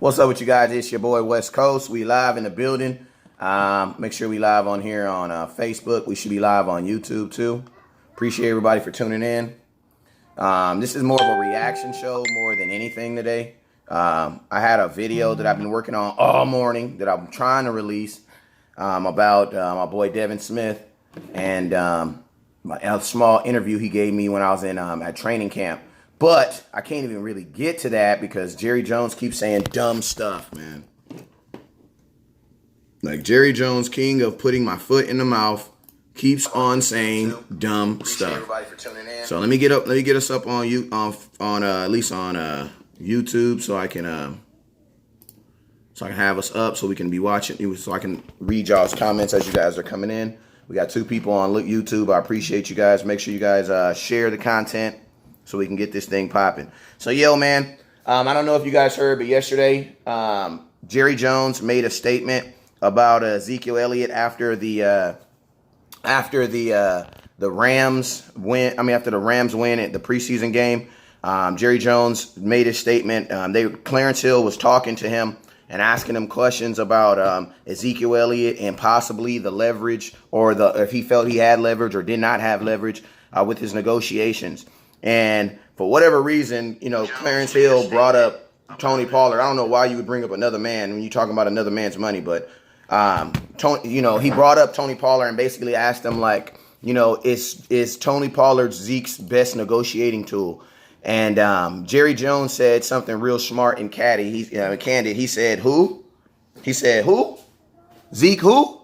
What's up with you guys? It's your boy West Coast. We live in the building. Make sure we live on here on Facebook. We should be live on YouTube too. Appreciate everybody for tuning in. This is more of a reaction show more than anything today. I had a video that I've been working on all morning that I'm trying to release about my boy Devin Smith and a small interview he gave me when I was in at training camp. But I can't even really get to that because Jerry Jones keeps saying dumb stuff, man. Like Jerry Jones, king of putting my foot in the mouth, keeps on saying dumb stuff. Everybody for tuning in. So let me get us up on you on at least on YouTube so I can have us up so we can be watching, so I can read y'all's comments as you guys are coming in. We got 2 people on YouTube. I appreciate you guys. Make sure you guys share the content so we can get this thing popping. So, yo, man, I don't know if you guys heard, but yesterday, Jerry Jones made a statement about Ezekiel Elliott after the Rams win. After the Rams win at the preseason game. Jerry Jones made a statement. Clarence Hill was talking to him and asking him questions about Ezekiel Elliott and possibly the leverage or if he felt he had leverage or did not have leverage with his negotiations. And for whatever reason, Clarence Hill brought up Tony Pollard. I don't know why you would bring up another man when you're talking about another man's money, but he brought up Tony Pollard and basically asked him, like, is Tony Pollard Zeke's best negotiating tool? And Jerry Jones said something real smart and candid. He said, who? He said, who? Zeke who?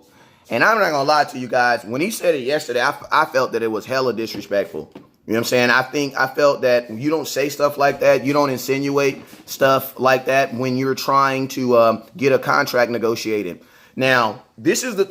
And I'm not going to lie to you guys. When he said it yesterday, I felt that it was hella disrespectful. You know what I'm saying? I felt that you don't say stuff like that. You don't insinuate stuff like that when you're trying to get a contract negotiated. Now, this is the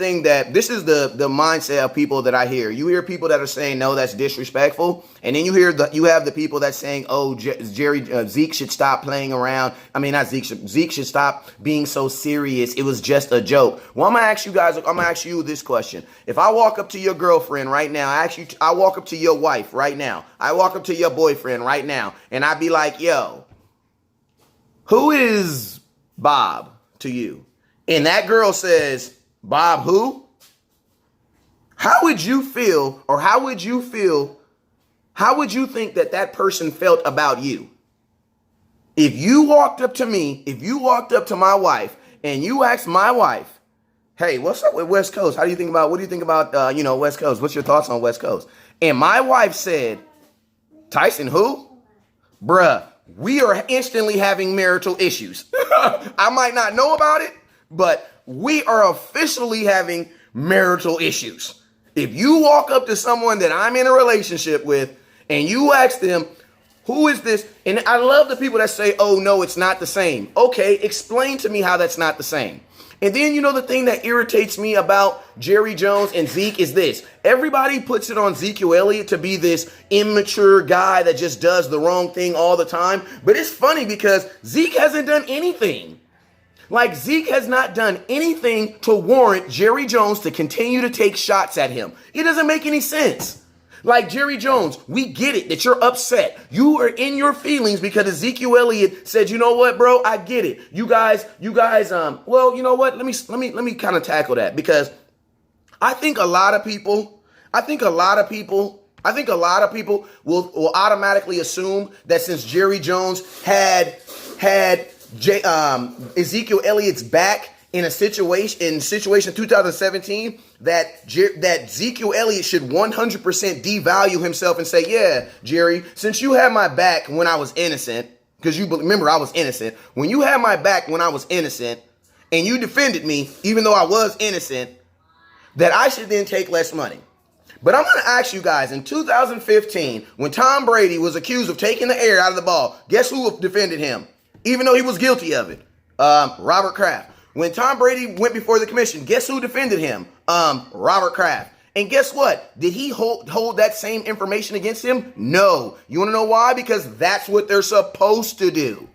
mindset of people that I hear. You hear people that are saying, no, that's disrespectful. And then you have the people that's saying, oh, Zeke should stop playing around. Not Zeke. Zeke should stop being so serious. It was just a joke. Well, I'm going to ask you this question. If I walk up to your girlfriend right now, I walk up to your wife right now. I walk up to your boyfriend right now. And I be like, yo, who is Bob to you? And that girl says, Bob who? How would you feel, or how would you think that person felt about you? If you walked up to me, if you walked up to my wife, and you asked my wife, hey, what's up with West Coast? What do you think about West Coast? What's your thoughts on West Coast? And my wife said, Tyson who? Bruh, we are instantly having marital issues. I might not know about it, but we are officially having marital issues. If you walk up to someone that I'm in a relationship with and you ask them, who is this? And I love the people that say, oh, no, it's not the same. Okay, explain to me how that's not the same. And then, the thing that irritates me about Jerry Jones and Zeke is this. Everybody puts it on Ezekiel Elliott to be this immature guy that just does the wrong thing all the time. But it's funny because Zeke hasn't done anything. Like, Zeke has not done anything to warrant Jerry Jones to continue to take shots at him. It doesn't make any sense. Like, Jerry Jones, we get it that you're upset. You are in your feelings because Ezekiel Elliott said, you know what, bro, I get it. You guys, well, you know what? Let me kind of tackle that because I think a lot of people will automatically assume that since Jerry Jones had Ezekiel Elliott's back in situation 2017, that Ezekiel Elliott should 100% devalue himself and say, yeah, Jerry, since you had my back when I was innocent, because you remember I was innocent, when you had my back when I was innocent and you defended me, even though I was innocent, that I should then take less money. But I'm going to ask you guys, in 2015, when Tom Brady was accused of taking the air out of the ball, guess who defended him? Even though he was guilty of it, Robert Kraft. When Tom Brady went before the commission, guess who defended him? Robert Kraft. And guess what? Did he hold that same information against him? No. You want to know why? Because that's what they're supposed to do.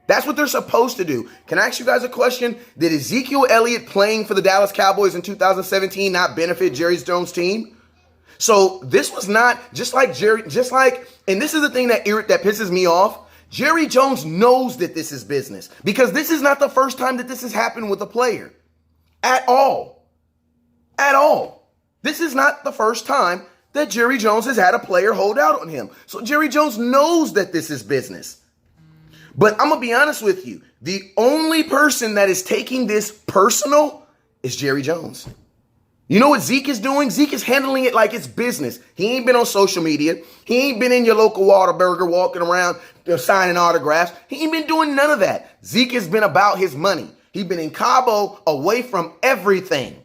That's what they're supposed to do. Can I ask you guys a question? Did Ezekiel Elliott playing for the Dallas Cowboys in 2017 not benefit Jerry Jones' team? So this was not and this is the thing that pisses me off. Jerry Jones knows that this is business because this is not the first time that this has happened with a player at all. At all. This is not the first time that Jerry Jones has had a player hold out on him. So Jerry Jones knows that this is business. But I'm going to be honest with you. The only person that is taking this personal is Jerry Jones. You know what Zeke is doing? Zeke is handling it like it's business. He ain't been on social media. He ain't been in your local Whataburger walking around signing autographs. He ain't been doing none of that. Zeke has been about his money. He's been in Cabo away from everything.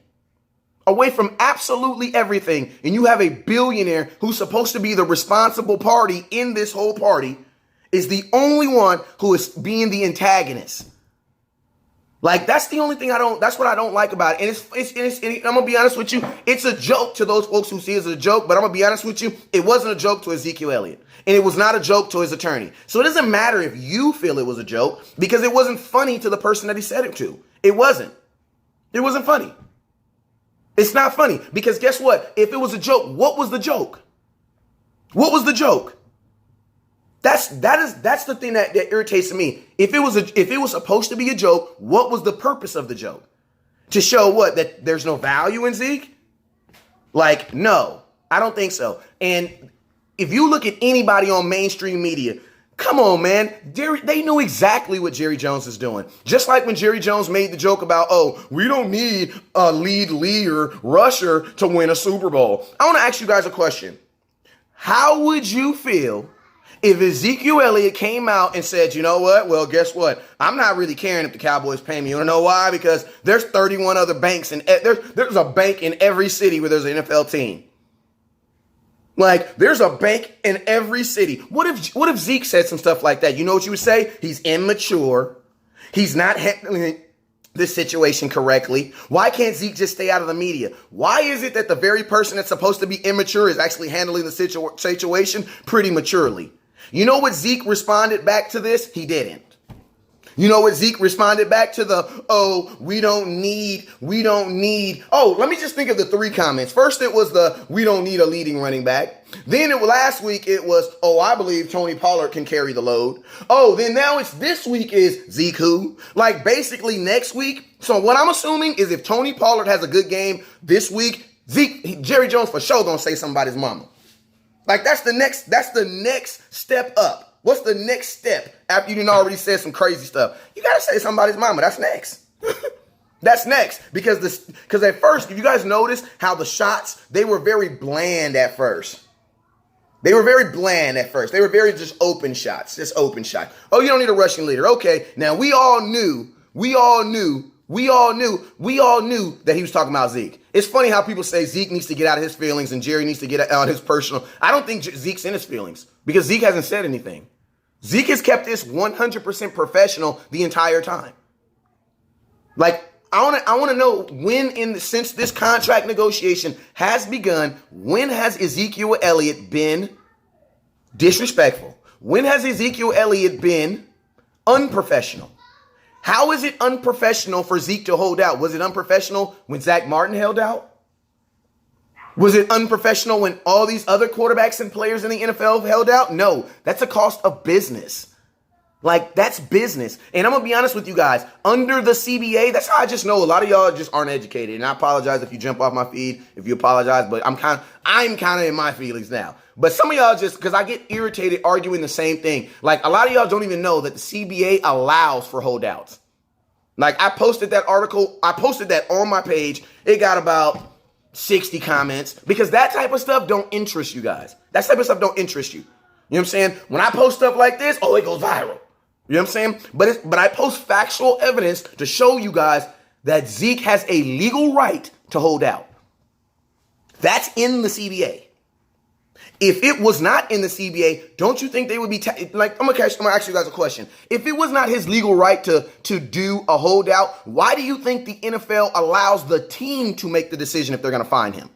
Away from absolutely everything. And you have a billionaire who's supposed to be the responsible party in this whole party is the only one who is being the antagonist. Like, that's the only thing that's what I don't like about it. And I'm going to be honest with you. It's a joke to those folks who see it as a joke, but I'm going to be honest with you. It wasn't a joke to Ezekiel Elliott, and it was not a joke to his attorney. So it doesn't matter if you feel it was a joke because it wasn't funny to the person that he said it to. It wasn't. It wasn't funny. It's not funny because guess what? If it was a joke, what was the joke? What was the joke? That's the thing that irritates me. If it was supposed to be a joke, what was the purpose of the joke? To show what? That there's no value in Zeke? Like, no, I don't think so. And if you look at anybody on mainstream media, come on, man. They know exactly what Jerry Jones is doing. Just like when Jerry Jones made the joke about, oh, we don't need a leader rusher to win a Super Bowl. I want to ask you guys a question. How would you feel if Ezekiel Elliott came out and said, you know what? Well, guess what? I'm not really caring if the Cowboys pay me. You want to know why? Because there's 31 other banks and there's a bank in every city where there's an NFL team. Like, there's a bank in every city. What if Zeke said some stuff like that? You know what you would say? He's immature. He's not handling this situation correctly. Why can't Zeke just stay out of the media? Why is it that the very person that's supposed to be immature is actually handling the situation pretty maturely? You know what Zeke responded back to this? He didn't. You know what Zeke responded back to we don't need. Oh, let me just think of the three comments. First, it was we don't need a leading running back. Then last week it was, I believe Tony Pollard can carry the load. Oh, then now it's this week is Zeke who? Like basically next week. So what I'm assuming is if Tony Pollard has a good game this week, Jerry Jones for sure gonna say something about his mama. Like that's the next step up. What's the next step after you didn't already said some crazy stuff? You got to say somebody's mama. That's next. That's next because at first, if you guys notice how the shots, they were very bland at first. They were very bland at first. They were very just open shots. Oh, you don't need a rushing leader. Okay. Now we all knew that he was talking about Zeke. It's funny how people say Zeke needs to get out of his feelings and Jerry needs to get out of his personal. I don't think Zeke's in his feelings because Zeke hasn't said anything. Zeke has kept this 100% professional the entire time. Like, I want to know since this contract negotiation has begun, when has Ezekiel Elliott been disrespectful? When has Ezekiel Elliott been unprofessional? How is it unprofessional for Zeke to hold out? Was it unprofessional when Zach Martin held out? Was it unprofessional when all these other quarterbacks and players in the NFL held out? No, that's a cost of business. Like, that's business. And I'm going to be honest with you guys. Under the CBA, that's how I just know a lot of y'all just aren't educated. And I apologize if you jump off my feed, if you apologize, but I'm kind of in my feelings now. But some of y'all just, because I get irritated arguing the same thing. Like, a lot of y'all don't even know that the CBA allows for holdouts. Like, I posted that article. I posted that on my page. It got about 60 comments because that type of stuff don't interest you guys. That type of stuff don't interest you. You know what I'm saying? When I post stuff like this, it goes viral. You know what I'm saying? But I post factual evidence to show you guys that Zeke has a legal right to hold out. That's in the CBA. If it was not in the CBA, don't you think they would be I'm gonna ask you guys a question. If it was not his legal right to do a holdout, why do you think the NFL allows the team to make the decision if they're gonna fine him?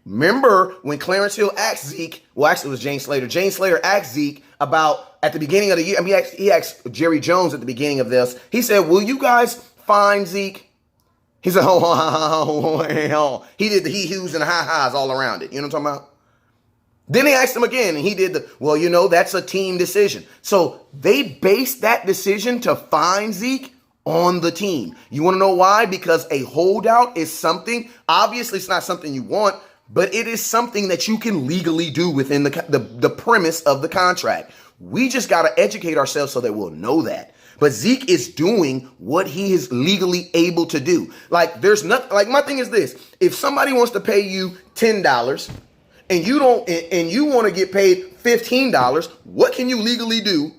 Remember when Clarence Hill asked Zeke, well, actually it was Jane Slater. Jane Slater asked Zeke about at the beginning of the year. I mean, he asked Jerry Jones at the beginning of this. He said, will you guys fine Zeke? He said, He did the he-hoos and the ha-has all around it. You know what I'm talking about? Then they asked him again, and he did that's a team decision. So they based that decision to fine Zeke on the team. You want to know why? Because a holdout is something, obviously it's not something you want, but it is something that you can legally do within the premise of the contract. We just got to educate ourselves so that we'll know that. But Zeke is doing what he is legally able to do. Like, there's nothing, like, my thing is this. If somebody wants to pay you $10 and you don't, and you want to get paid $15, what can you legally do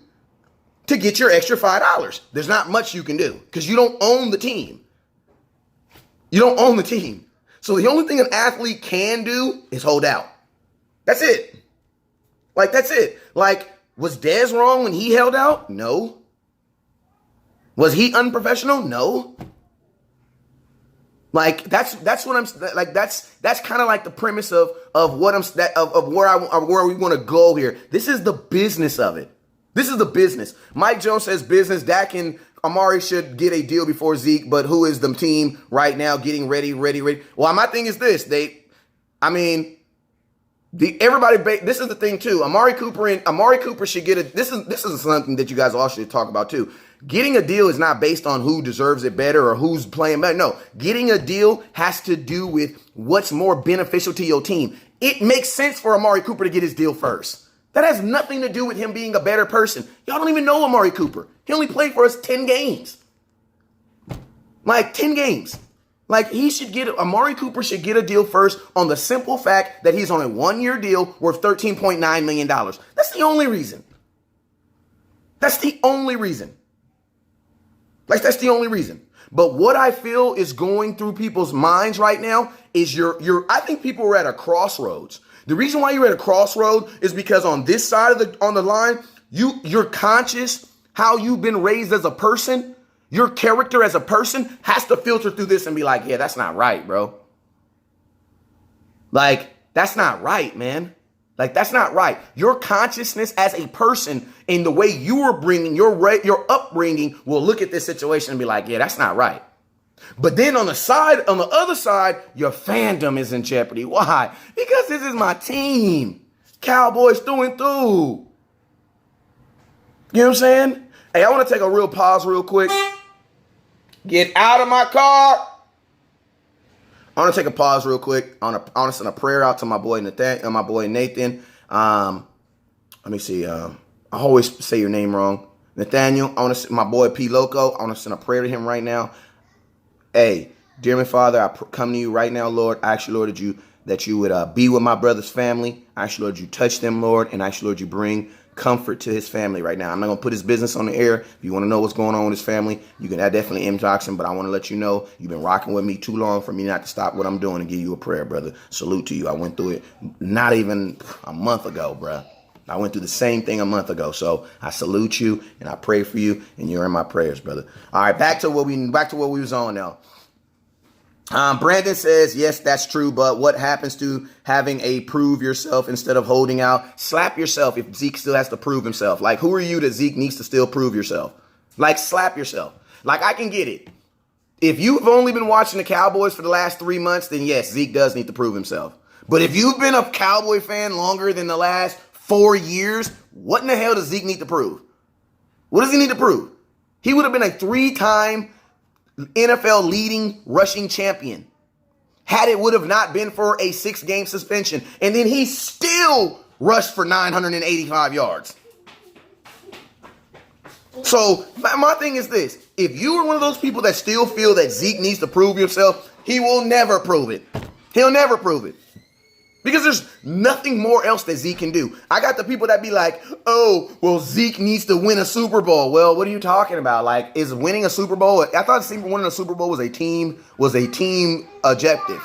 to get your extra $5? There's not much you can do because you don't own the team. You don't own the team. So the only thing an athlete can do is hold out. That's it. Like, that's it. Like, was Dez wrong when he held out? No. Was he unprofessional? No. Like, that's what I'm like. That's kind of like the premise of what of where we want to go here. This is the business of it. This is the business. Mike Jones says business. Dak and Amari should get a deal before Zeke, but who is the team right now getting ready? Well, my thing is this. This is the thing too. Amari Cooper should get a, this is something that you guys all should talk about too. Getting a deal is not based on who deserves it better or who's playing better. No, getting a deal has to do with what's more beneficial to your team. It makes sense for Amari Cooper to get his deal first. That has nothing to do with him being a better person. Y'all don't even know Amari Cooper. He only played for us 10 games. Like 10 games. Like Amari Cooper should get a deal first on the simple fact that he's on a 1-year deal worth $13.9 million. That's the only reason. That's the only reason. Like, that's the only reason. But what I feel is going through people's minds right now is I think people are at a crossroads. The reason why you're at a crossroad is because on this side of the line, you're conscious how you've been raised as a person. Your character as a person has to filter through this and be like, yeah, that's not right, bro. Like, that's not right, man. Like, that's not right. Your consciousness as a person and the way you were bringing your upbringing will look at this situation and be like, yeah, that's not right. But then on the other side, your fandom is in jeopardy. Why? Because this is my team. Cowboys through and through. You know what I'm saying? Hey, I want to take a real pause real quick. Get out of my car. I want to take a pause real quick. I want to send a prayer out to my boy Nathan. Let me see. I always say your name wrong. Nathaniel. I want to my boy P Loco. I want to send a prayer to him right now. Hey, dear my Father, I come to you right now, Lord. I ask you, Lord, that you would be with my brother's family. I ask you, Lord, you touch them, Lord, and I ask you, Lord, you bring comfort to his family right now. I'm not going to put his business on the air. If you want to know what's going on with his family, you can definitely inbox him, but I want to let you know you've been rocking with me too long for me not to stop what I'm doing and give you a prayer, brother. Salute to you. I went through it not even a month ago, bruh. I went through the same thing a month ago. So I salute you and I pray for you and you're in my prayers, brother. All right, back to what we was on now. Brandon says, yes, that's true. But what happens to having a prove yourself instead of holding out? Slap yourself if Zeke still has to prove himself. Like, who are you that Zeke needs to still prove yourself? Like, slap yourself. Like, I can get it. If you've only been watching the Cowboys for the last 3 months, then yes, Zeke does need to prove himself. But if you've been a Cowboy fan longer than the last 4 years, what in the hell does Zeke need to prove? What does he need to prove? He would have been a 3-time NFL leading rushing champion had it would have not been for a 6-game suspension. And then he still rushed for 985 yards. So my thing is this. If you are one of those people that still feel that Zeke needs to prove himself, he will never prove it. He'll never prove it. Because there's nothing more else that Zeke can do. I got the people that be like, oh, well, Zeke needs to win a Super Bowl. Well, what are you talking about? Like, is winning a Super Bowl? I thought winning a Super Bowl was a team objective.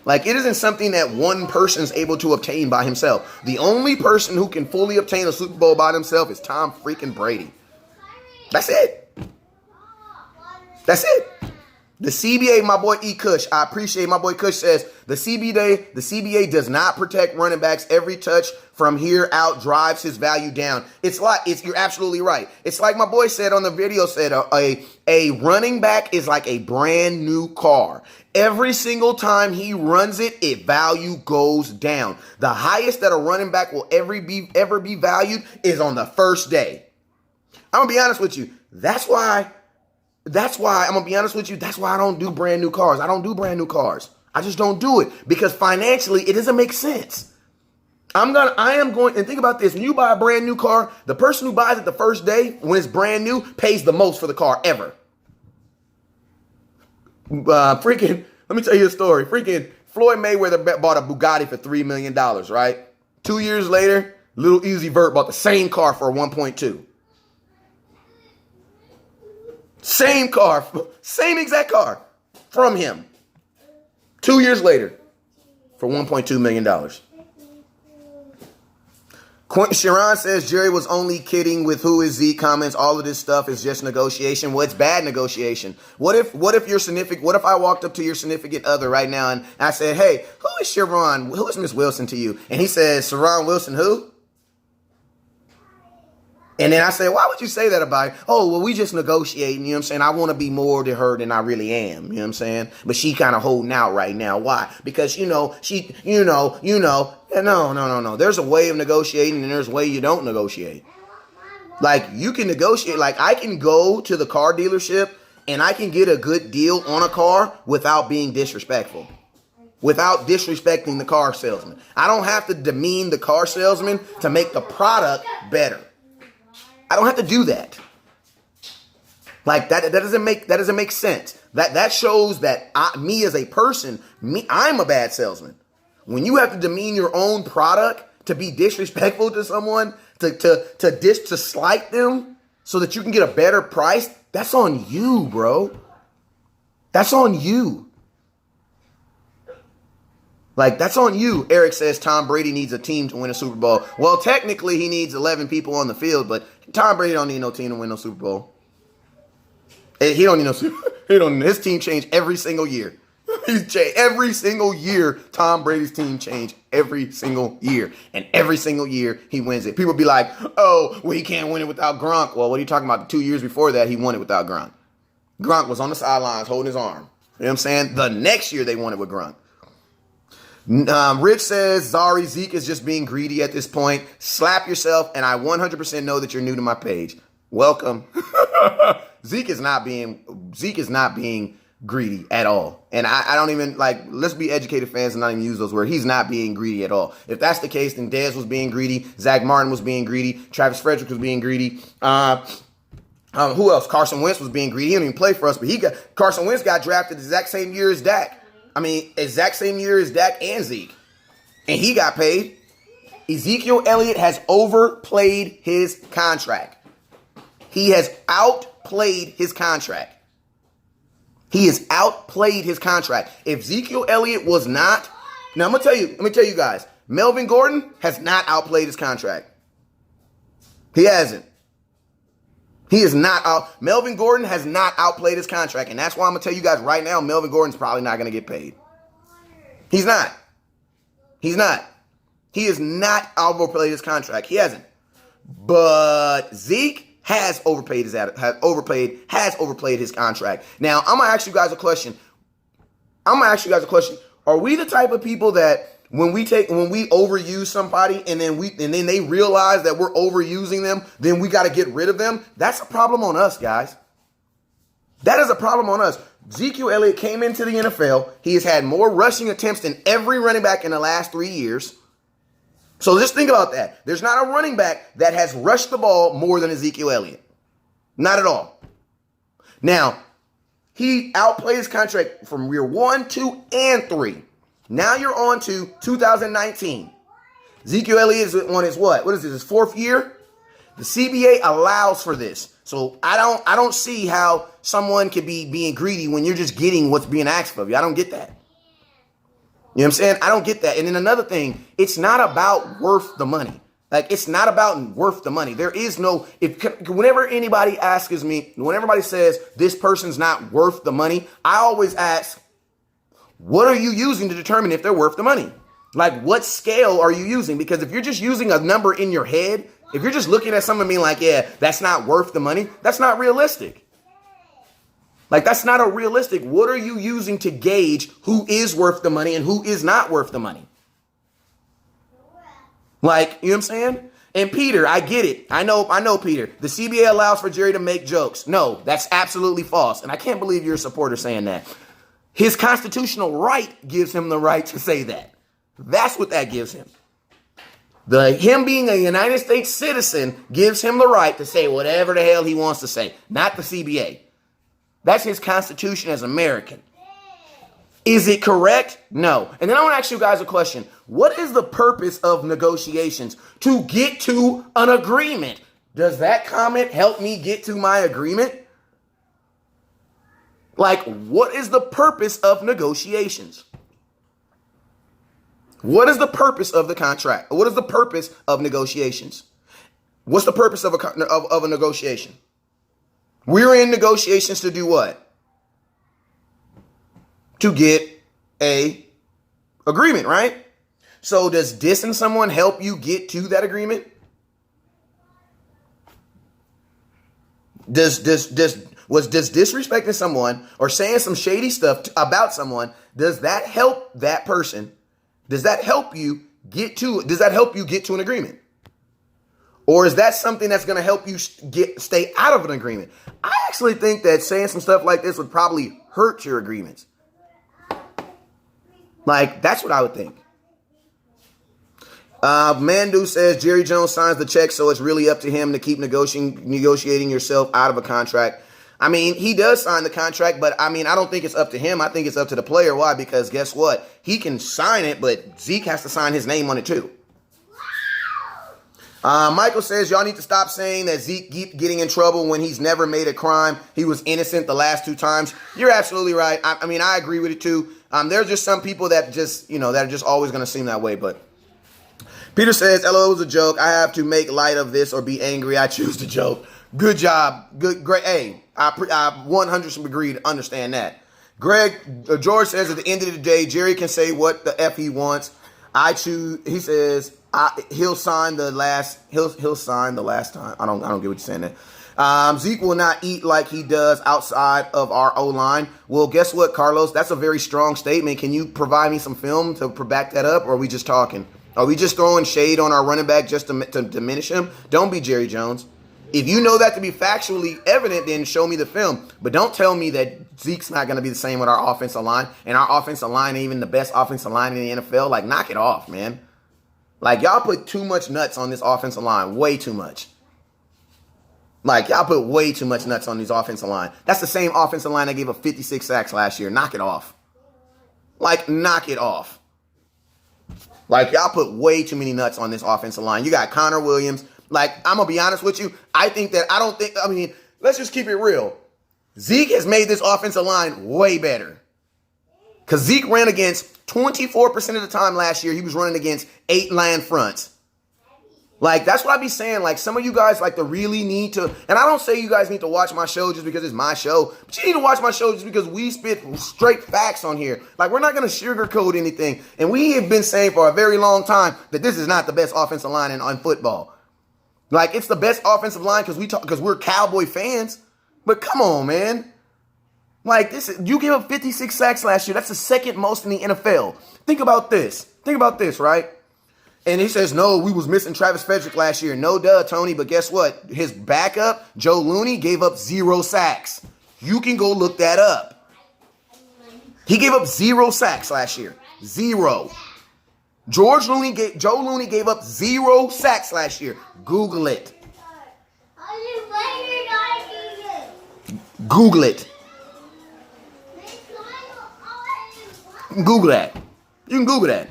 Like, it isn't something that one person is able to obtain by himself. The only person who can fully obtain a Super Bowl by himself is Tom freaking Brady. That's it. That's it. The CBA, my boy E. Kush, I appreciate my boy Kush says the CBA does not protect running backs. Every touch from here out drives his value down. You're absolutely right. It's like my boy said on the video, said a running back is like a brand new car. Every single time he runs it, value goes down. The highest that a running back will ever be valued is on the first day. I'm gonna be honest with you. That's why I'm going to be honest with you. That's why I don't do brand new cars. I don't do brand new cars. I just don't do it because financially it doesn't make sense. I am going, and think about this. When you buy a brand new car, the person who buys it the first day when it's brand new pays the most for the car ever. Let me tell you a story. Floyd Mayweather bought a Bugatti for $3 million, right? 2 years later, Lil Uzi Vert bought the same car for 1.2. Same car, same exact car from him. 2 years later for $1.2 million. Sharon says Jerry was only kidding with who is Zeke comments. All of this stuff is just negotiation. Well, it's bad negotiation. What if I walked up to your significant other right now and I said, hey, who is Sharon? Who is Miss Wilson to you? And he says, Sharon Wilson, who? And then I say, why would you say that about it? Oh, well, we just negotiating, you know what I'm saying? I want to be more to her than I really am, you know what I'm saying? But she kind of holding out right now. Why? Because, No. There's a way of negotiating and there's a way you don't negotiate. Like, you can negotiate. Like, I can go to the car dealership and I can get a good deal on a car without being disrespectful. Without disrespecting the car salesman. I don't have to demean the car salesman to make the product better. I don't have to do that. Like that doesn't make sense. That shows that me as a person, I'm a bad salesman. When you have to demean your own product to be disrespectful to someone, to slight them so that you can get a better price, that's on you, bro. That's on you. Like, that's on you. Eric says Tom Brady needs a team to win a Super Bowl. Well, technically, he needs 11 people on the field, but Tom Brady don't need no team to win no Super Bowl. He don't need no Super Bowl. His team changed every single year. Every single year, Tom Brady's team changed every single year. And every single year, he wins it. People be like, oh, well, he can't win it without Gronk. Well, what are you talking about? 2 years before that, he won it without Gronk. Gronk was on the sidelines holding his arm. You know what I'm saying? The next year, they won it with Gronk. Rich says, sorry, Zeke is just being greedy at this point. Slap yourself, and I 100% know that you're new to my page. Welcome. Zeke is not being greedy at all. And I don't even, let's be educated fans and not even use those words. He's not being greedy at all. If that's the case, then Dez was being greedy. Zach Martin was being greedy. Travis Frederick was being greedy. Who else? Carson Wentz was being greedy. He didn't even play for us, but Carson Wentz got drafted the exact same year as Dak. Exact same year as Dak and Zeke. And he got paid. Ezekiel Elliott has overplayed his contract. He has outplayed his contract. He has outplayed his contract. If Ezekiel Elliott was not... Now, let me tell you guys. Melvin Gordon has not outplayed his contract. He hasn't. He is not out. Melvin Gordon has not outplayed his contract. And that's why I'm going to tell you guys right now, Melvin Gordon's probably not going to get paid. He's not. He has not overplayed his contract. He hasn't. But Zeke has overplayed his contract. Now, I'm going to ask you guys a question. Are we the type of people that when we overuse somebody and then they realize that we're overusing them, then we got to get rid of them? That's a problem on us, guys. That is a problem on us. Ezekiel Elliott came into the NFL. He has had more rushing attempts than every running back in the last 3 years. So just think about that. There's not a running back that has rushed the ball more than Ezekiel Elliott. Not at all. Now, he outplayed his contract from year 1, 2, and 3. Now you're on to 2019. Ezekiel Elliott is on his what? What is this, his 4th year? The CBA allows for this. So I don't see how someone could be being greedy when you're just getting what's being asked of you. I don't get that. You know what I'm saying? I don't get that. And then another thing, it's not about worth the money. Like, it's not about worth the money. There is no, whenever anybody asks me, when everybody says this person's not worth the money, I always ask, what are you using to determine if they're worth the money? Like, what scale are you using? Because if you're just using a number in your head, if you're just looking at someone being like, yeah, that's not worth the money, that's not realistic. Like, that's not a realistic. What are you using to gauge who is worth the money and who is not worth the money? Like, you know what I'm saying? And Peter, I get it. I know, Peter. The CBA allows for Jerry to make jokes. No, that's absolutely false. And I can't believe you're a supporter saying that. His constitutional right gives him the right to say that. That's what that gives him. Him being a United States citizen gives him the right to say whatever the hell he wants to say, not the CBA. That's his constitution as American. Is it correct? No. And then I want to ask you guys a question. What is the purpose of negotiations? To get to an agreement. Does that comment help me get to my agreement? Like, what is the purpose of negotiations? What is the purpose of the contract? What is the purpose of negotiations? What's the purpose of a negotiation? We're in negotiations to do what? To get a agreement, right? So does dissing someone help you get to that agreement? Does disrespecting someone or saying some shady stuff about someone, does that help that person? Does that help you get to an agreement? Or is that something that's going to help you stay out of an agreement? I actually think that saying some stuff like this would probably hurt your agreements. Like, that's what I would think. Mandu says Jerry Jones signs the check, so it's really up to him to keep negotiating yourself out of a contract. I mean, he does sign the contract, but I mean, I don't think it's up to him. I think it's up to the player. Why? Because guess what? He can sign it, but Zeke has to sign his name on it too. Michael says y'all need to stop saying that Zeke keep getting in trouble when he's never made a crime. He was innocent the last 2 times. You're absolutely right. I mean, I agree with it too. There's just some people that just, that are just always going to seem that way. But Peter says, LOL, it was a joke. I have to make light of this or be angry. I choose to joke. Good job. Good, great. Hey, I 100% agree to understand that. George says at the end of the day, Jerry can say what the F he wants. He says, he'll sign the last time. I don't get what you're saying there. Zeke will not eat like he does outside of our O-line. Well, guess what, Carlos? That's a very strong statement. Can you provide me some film to back that up, or are we just talking? Are we just throwing shade on our running back just to diminish him? Don't be Jerry Jones. If you know that to be factually evident, then show me the film. But don't tell me that Zeke's not going to be the same with our offensive line, and our offensive line ain't even the best offensive line in the NFL. Like, knock it off, man. Like, y'all put too much nuts on this offensive line. Way too much. Like, y'all put way too much nuts on this offensive line. That's the same offensive line that gave up 56 sacks last year. Knock it off. Like, knock it off. Like, y'all put way too many nuts on this offensive line. You got Connor Williams. Like, I'm going to be honest with you. Let's just keep it real. Zeke has made this offensive line way better. Because Zeke ran against 24% of the time last year. He was running against 8 line fronts. Like, that's what I be saying. Like, some of you guys, like, to really need to, and I don't say you guys need to watch my show just because it's my show, but you need to watch my show just because we spit straight facts on here. Like, we're not going to sugarcoat anything. And we have been saying for a very long time that this is not the best offensive line in football. Like, it's the best offensive line because we're Cowboy fans. But come on, man. Like, you gave up 56 sacks last year. That's the second most in the NFL. Think about this, right? And he says, no, we was missing Travis Frederick last year. No, duh, Tony. But guess what? His backup, Joe Looney, gave up 0 sacks. You can go look that up. He gave up 0 sacks last year. 0. Joe Looney gave up 0 sacks last year. Google it. Google it. Google that. You can Google that.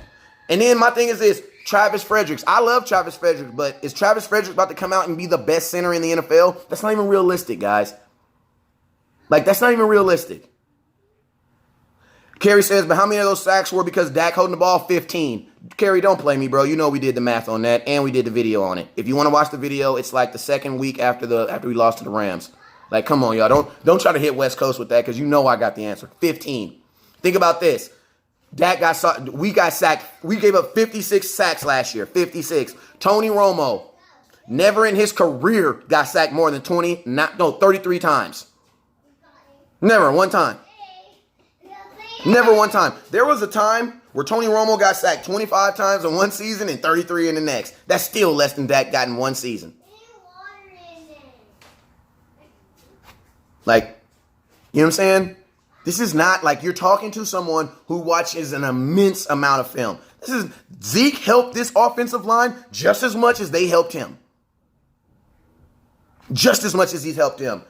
And then my thing is this. Travis Fredericks. I love Travis Frederick, but is Travis Frederick about to come out and be the best center in the NFL? That's not even realistic, guys. Like, that's not even realistic. Kerry says, but how many of those sacks were because Dak holding the ball? 15. Kerry, don't play me, bro. You know we did the math on that, and we did the video on it. If you want to watch the video, it's like the second week after we lost to the Rams. Like, come on, y'all. Don't try to hit West Coast with that because you know I got the answer. 15. Think about this. We got sacked. We gave up 56 sacks last year. 56. Tony Romo, never in his career got sacked more than 33 times. Never one time. Never one time. There was a time where Tony Romo got sacked 25 times in one season and 33 in the next. That's still less than Dak got in one season. Like, you know what I'm saying? This is not like you're talking to someone who watches an immense amount of film. Zeke helped this offensive line just as much as they helped him. Just as much as he's helped him.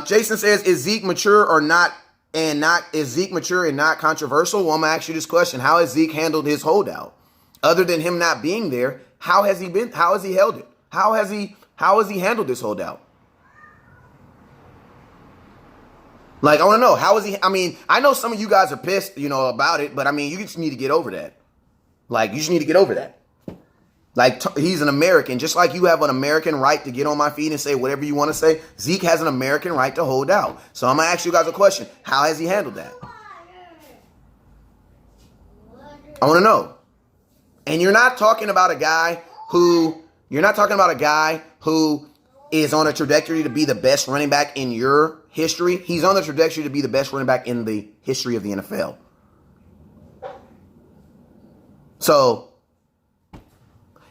Jason says, is Zeke mature or not? Is Zeke mature and not controversial? Well, I'm gonna ask you this question: how has Zeke handled his holdout? Other than him not being there, how has he held it? How has he handled this holdout? Like, I want to know, how is he? I mean, I know some of you guys are pissed, about it, but I mean, you just need to get over that. Like, you just need to get over that. Like, he's an American. Just like you have an American right to get on my feed and say whatever you want to say, Zeke has an American right to hold out. So I'm going to ask you guys a question. How has he handled that? I want to know. And you're not talking about a guy who is on a trajectory to be the best running back in your history. He's on the trajectory to be the best running back in the history of the NFL. So,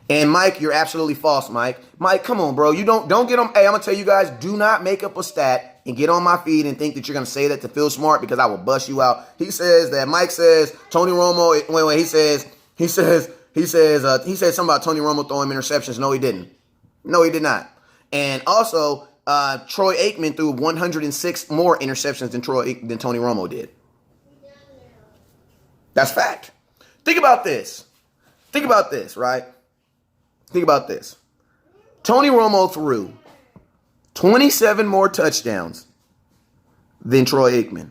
and Mike, you're absolutely false, Mike. Mike, come on, bro. You don't get on. Hey, I'm going to tell you guys, do not make up a stat and get on my feed and think that you're going to say that to Phil Smart because I will bust you out. He says that Mike says Tony Romo, he says something about Tony Romo throwing interceptions. No, he didn't. No, he did not. And also, Troy Aikman threw 106 more interceptions than Tony Romo did. That's fact. Think about this, right? Think about this. Tony Romo threw 27 more touchdowns than Troy Aikman.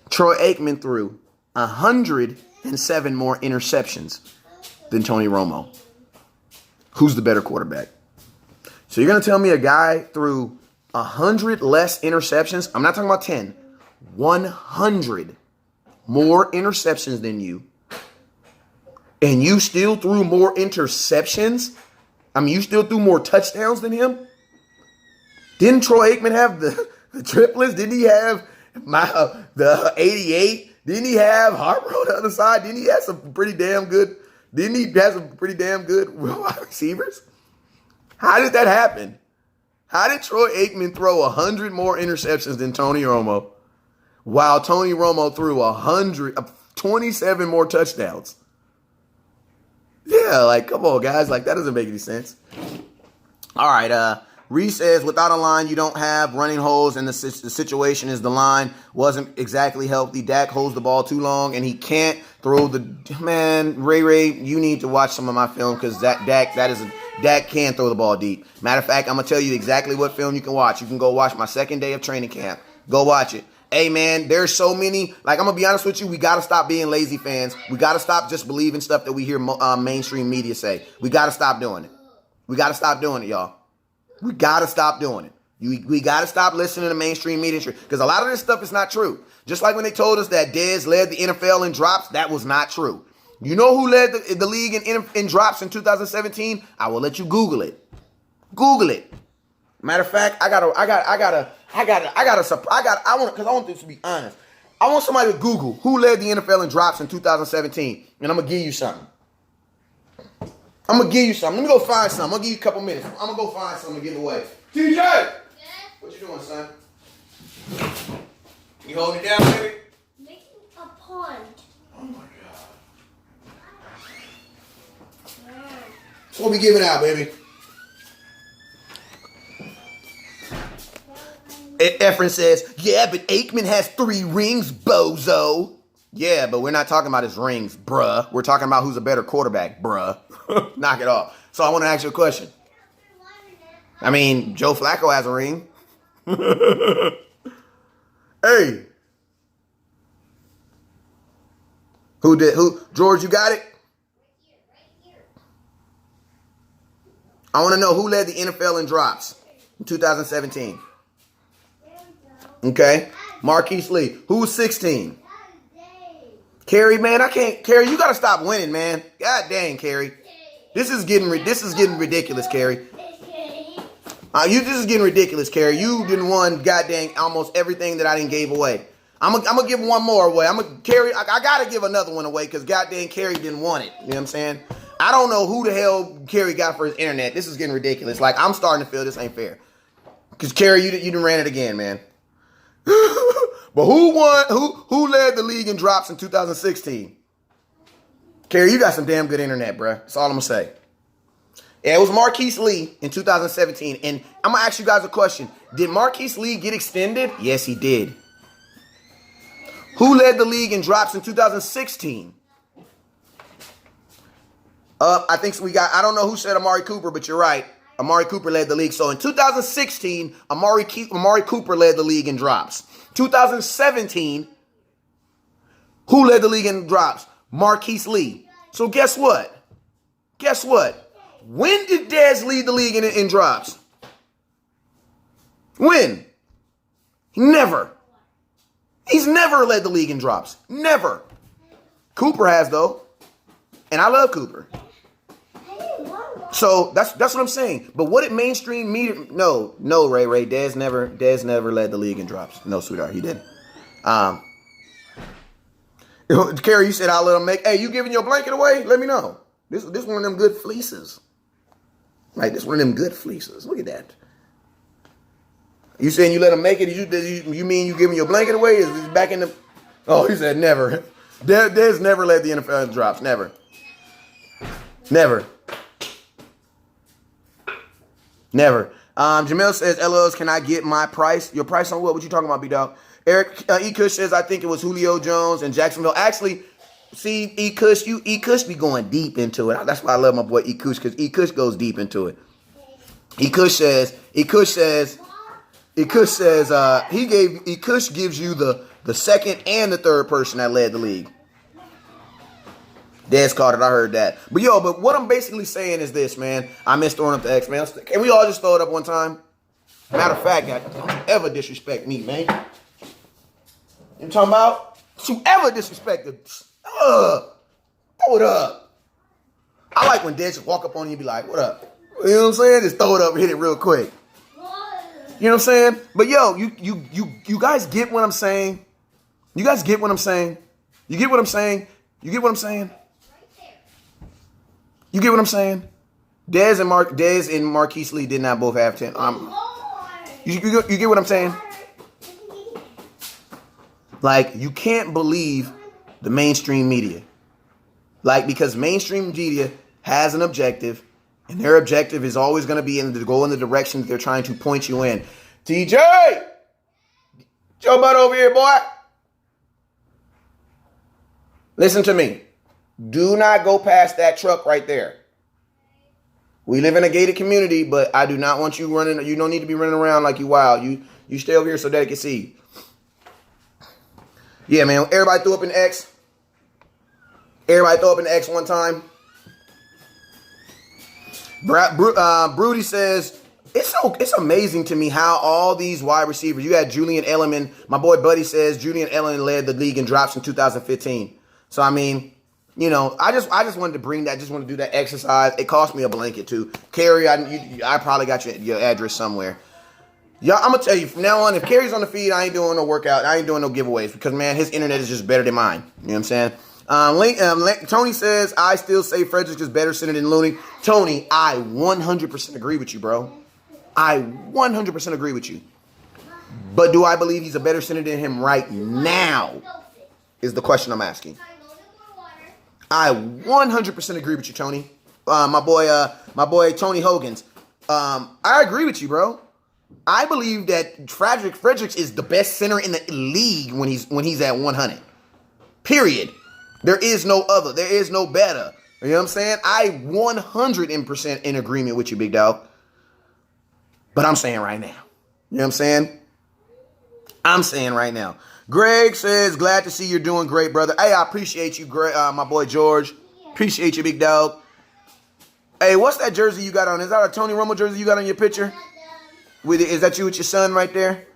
Troy Aikman threw 107 more interceptions than Tony Romo. Who's the better quarterback? So you're going to tell me a guy threw 100 less interceptions? I'm not talking about 10. 100 more interceptions than you. And you still threw more interceptions? I mean, you still threw more touchdowns than him? Didn't Troy Aikman have the triplets? Didn't he have the 88? Didn't he have Harper on the other side? Didn't he have some pretty damn good wide receivers? How did that happen? How did Troy Aikman throw 100 more interceptions than Tony Romo while Tony Romo threw 27 more touchdowns? Yeah, like, come on, guys. Like, that doesn't make any sense. All right, Reese says, without a line, you don't have running holes, and the situation is the line wasn't exactly healthy. Dak holds the ball too long, and he can't throw the... Man, Ray, you need to watch some of my film, because Dak can throw the ball deep. Matter of fact, I'm going to tell you exactly what film you can watch. You can go watch my second day of training camp. Go watch it. Hey, man, there's so many. Like, I'm going to be honest with you. We got to stop being lazy fans. We got to stop just believing stuff that we hear mainstream media say. We got to stop doing it. We got to stop doing it, y'all. We got to stop doing it. We got to stop listening to mainstream media because a lot of this stuff is not true. Just like when they told us that Dez led the NFL in drops, that was not true. You know who led the league in drops in 2017? I will let you Google it. Google it. Matter of fact, I want this to be honest. I want somebody to Google who led the NFL in drops in 2017, and I'm gonna give you something. Let me go find something. I'm gonna give you a couple minutes. I'm gonna go find something to give away. TJ, yeah? What you doing, son? You holding it down, baby? Making a pond. Oh my God. That's what we giving out, baby. Efren says, yeah, but Aikman has 3 rings, bozo. Yeah, but we're not talking about his rings, bruh. We're talking about who's a better quarterback, bruh. Knock it off. So I want to ask you a question. I mean, Joe Flacco has a ring. Hey, Who did? Who? George, you got it? I want to know who led the NFL in drops in 2017. Okay. Marquise Lee. Who was 16? Carrie, man, I can't. Carrie, you got to stop winning, man. God dang, Carrie. This is getting ridiculous, Carrie. This is getting ridiculous, Carrie. You didn't won goddamn almost everything that I didn't gave away. I'm gonna give one more away. Carrie. I gotta give another one away because goddamn Carrie didn't want it. You know what I'm saying? I don't know who the hell Carrie got for his internet. This is getting ridiculous. Like, I'm starting to feel this ain't fair. Because Carrie, you done ran it again, man. But who won? Who led the league in drops in 2016? Carrie, you got some damn good internet, bruh. That's all I'm gonna say. Yeah, it was Marquise Lee in 2017. And I'm gonna ask you guys a question. Did Marquise Lee get extended? Yes, he did. Who led the league in drops in 2016? I think we got, I don't know who said Amari Cooper, but you're right. Amari Cooper led the league. So in 2016, Amari Cooper led the league in drops. 2017, who led the league in drops? Marquise Lee. So guess what? Guess what? When did Dez lead the league in drops? When? Never. He's never led the league in drops. Never. Cooper has, though. And I love Cooper. So that's what I'm saying. But what did mainstream media? No, Ray. Dez never led the league in drops. No, sweetheart, he didn't. Carrie, you said I'll let him make. Hey, you giving your blanket away? Let me know. This one of them good fleeces. Right, this one of them good fleeces. Look at that. You saying you let him make it? You mean you giving your blanket away? Is he back in the? Oh, he said never. Dez never led the NFL in drops. Never. Jamil says, LLs, can I get my price? Your price on what? What you talking about, B-Dog? Eric E. Kush says, I think it was Julio Jones and Jacksonville. Actually, see, E. Kush be going deep into it. That's why I love my boy E. Kush, because E. Kush goes deep into it. E. Kush gives you the second and the third person that led the league. Dez caught it. I heard that. But what I'm basically saying is this, man. I miss throwing up the X, man. Can we all just throw it up one time? Matter of fact, guys, don't you ever disrespect me, man. You talking about? Don't you ever disrespect it? Throw it up. I like when Dez just walk up on you and be like, what up? You know what I'm saying? Just throw it up and hit it real quick. You know what I'm saying? But you guys get what I'm saying? You guys get what I'm saying? You get what I'm saying? You get what I'm saying? You get what I'm saying? Dez and Marquise Lee did not both have 10. You get what I'm saying? Like, you can't believe the mainstream media. Like, because mainstream media has an objective, and their objective is always going to be to go in the direction that they're trying to point you in. TJ! Get your butt over here, boy. Listen to me. Do not go past that truck right there. We live in a gated community, but I do not want you running. You don't need to be running around like you wild. You stay over here so Daddy can see you. Yeah, man. Everybody threw up an X. Everybody throw up an X one time. Broody says, it's amazing to me how all these wide receivers, you had Julian Edelman. My boy Buddy says Julian Edelman led the league in drops in 2015. So, I mean, you know, I just wanted to bring that. Just want to do that exercise. It cost me a blanket, too. Carrie, I probably got your address somewhere. Y'all, I'm going to tell you, from now on, if Carrie's on the feed, I ain't doing no workout. I ain't doing no giveaways because, man, his internet is just better than mine. You know what I'm saying? Tony says, I still say Fredericks is better center than Looney. Tony, I 100% agree with you, bro. I 100% agree with you. But do I believe he's a better center than him right now is the question I'm asking. I 100% agree with you, Tony. My boy Tony Hogan's. I agree with you, bro. I believe that Fredericks is the best center in the league when he's at 100. Period. There is no other. There is no better. You know what I'm saying? I 100% in agreement with you, big dog. But I'm saying right now. You know what I'm saying? I'm saying right now. Greg says, glad to see you're doing great, brother. Hey, I appreciate you, Greg, my boy George. Appreciate you, big dog. Hey, what's that jersey you got on? Is that a Tony Romo jersey you got on your picture? Is that you with your son right there?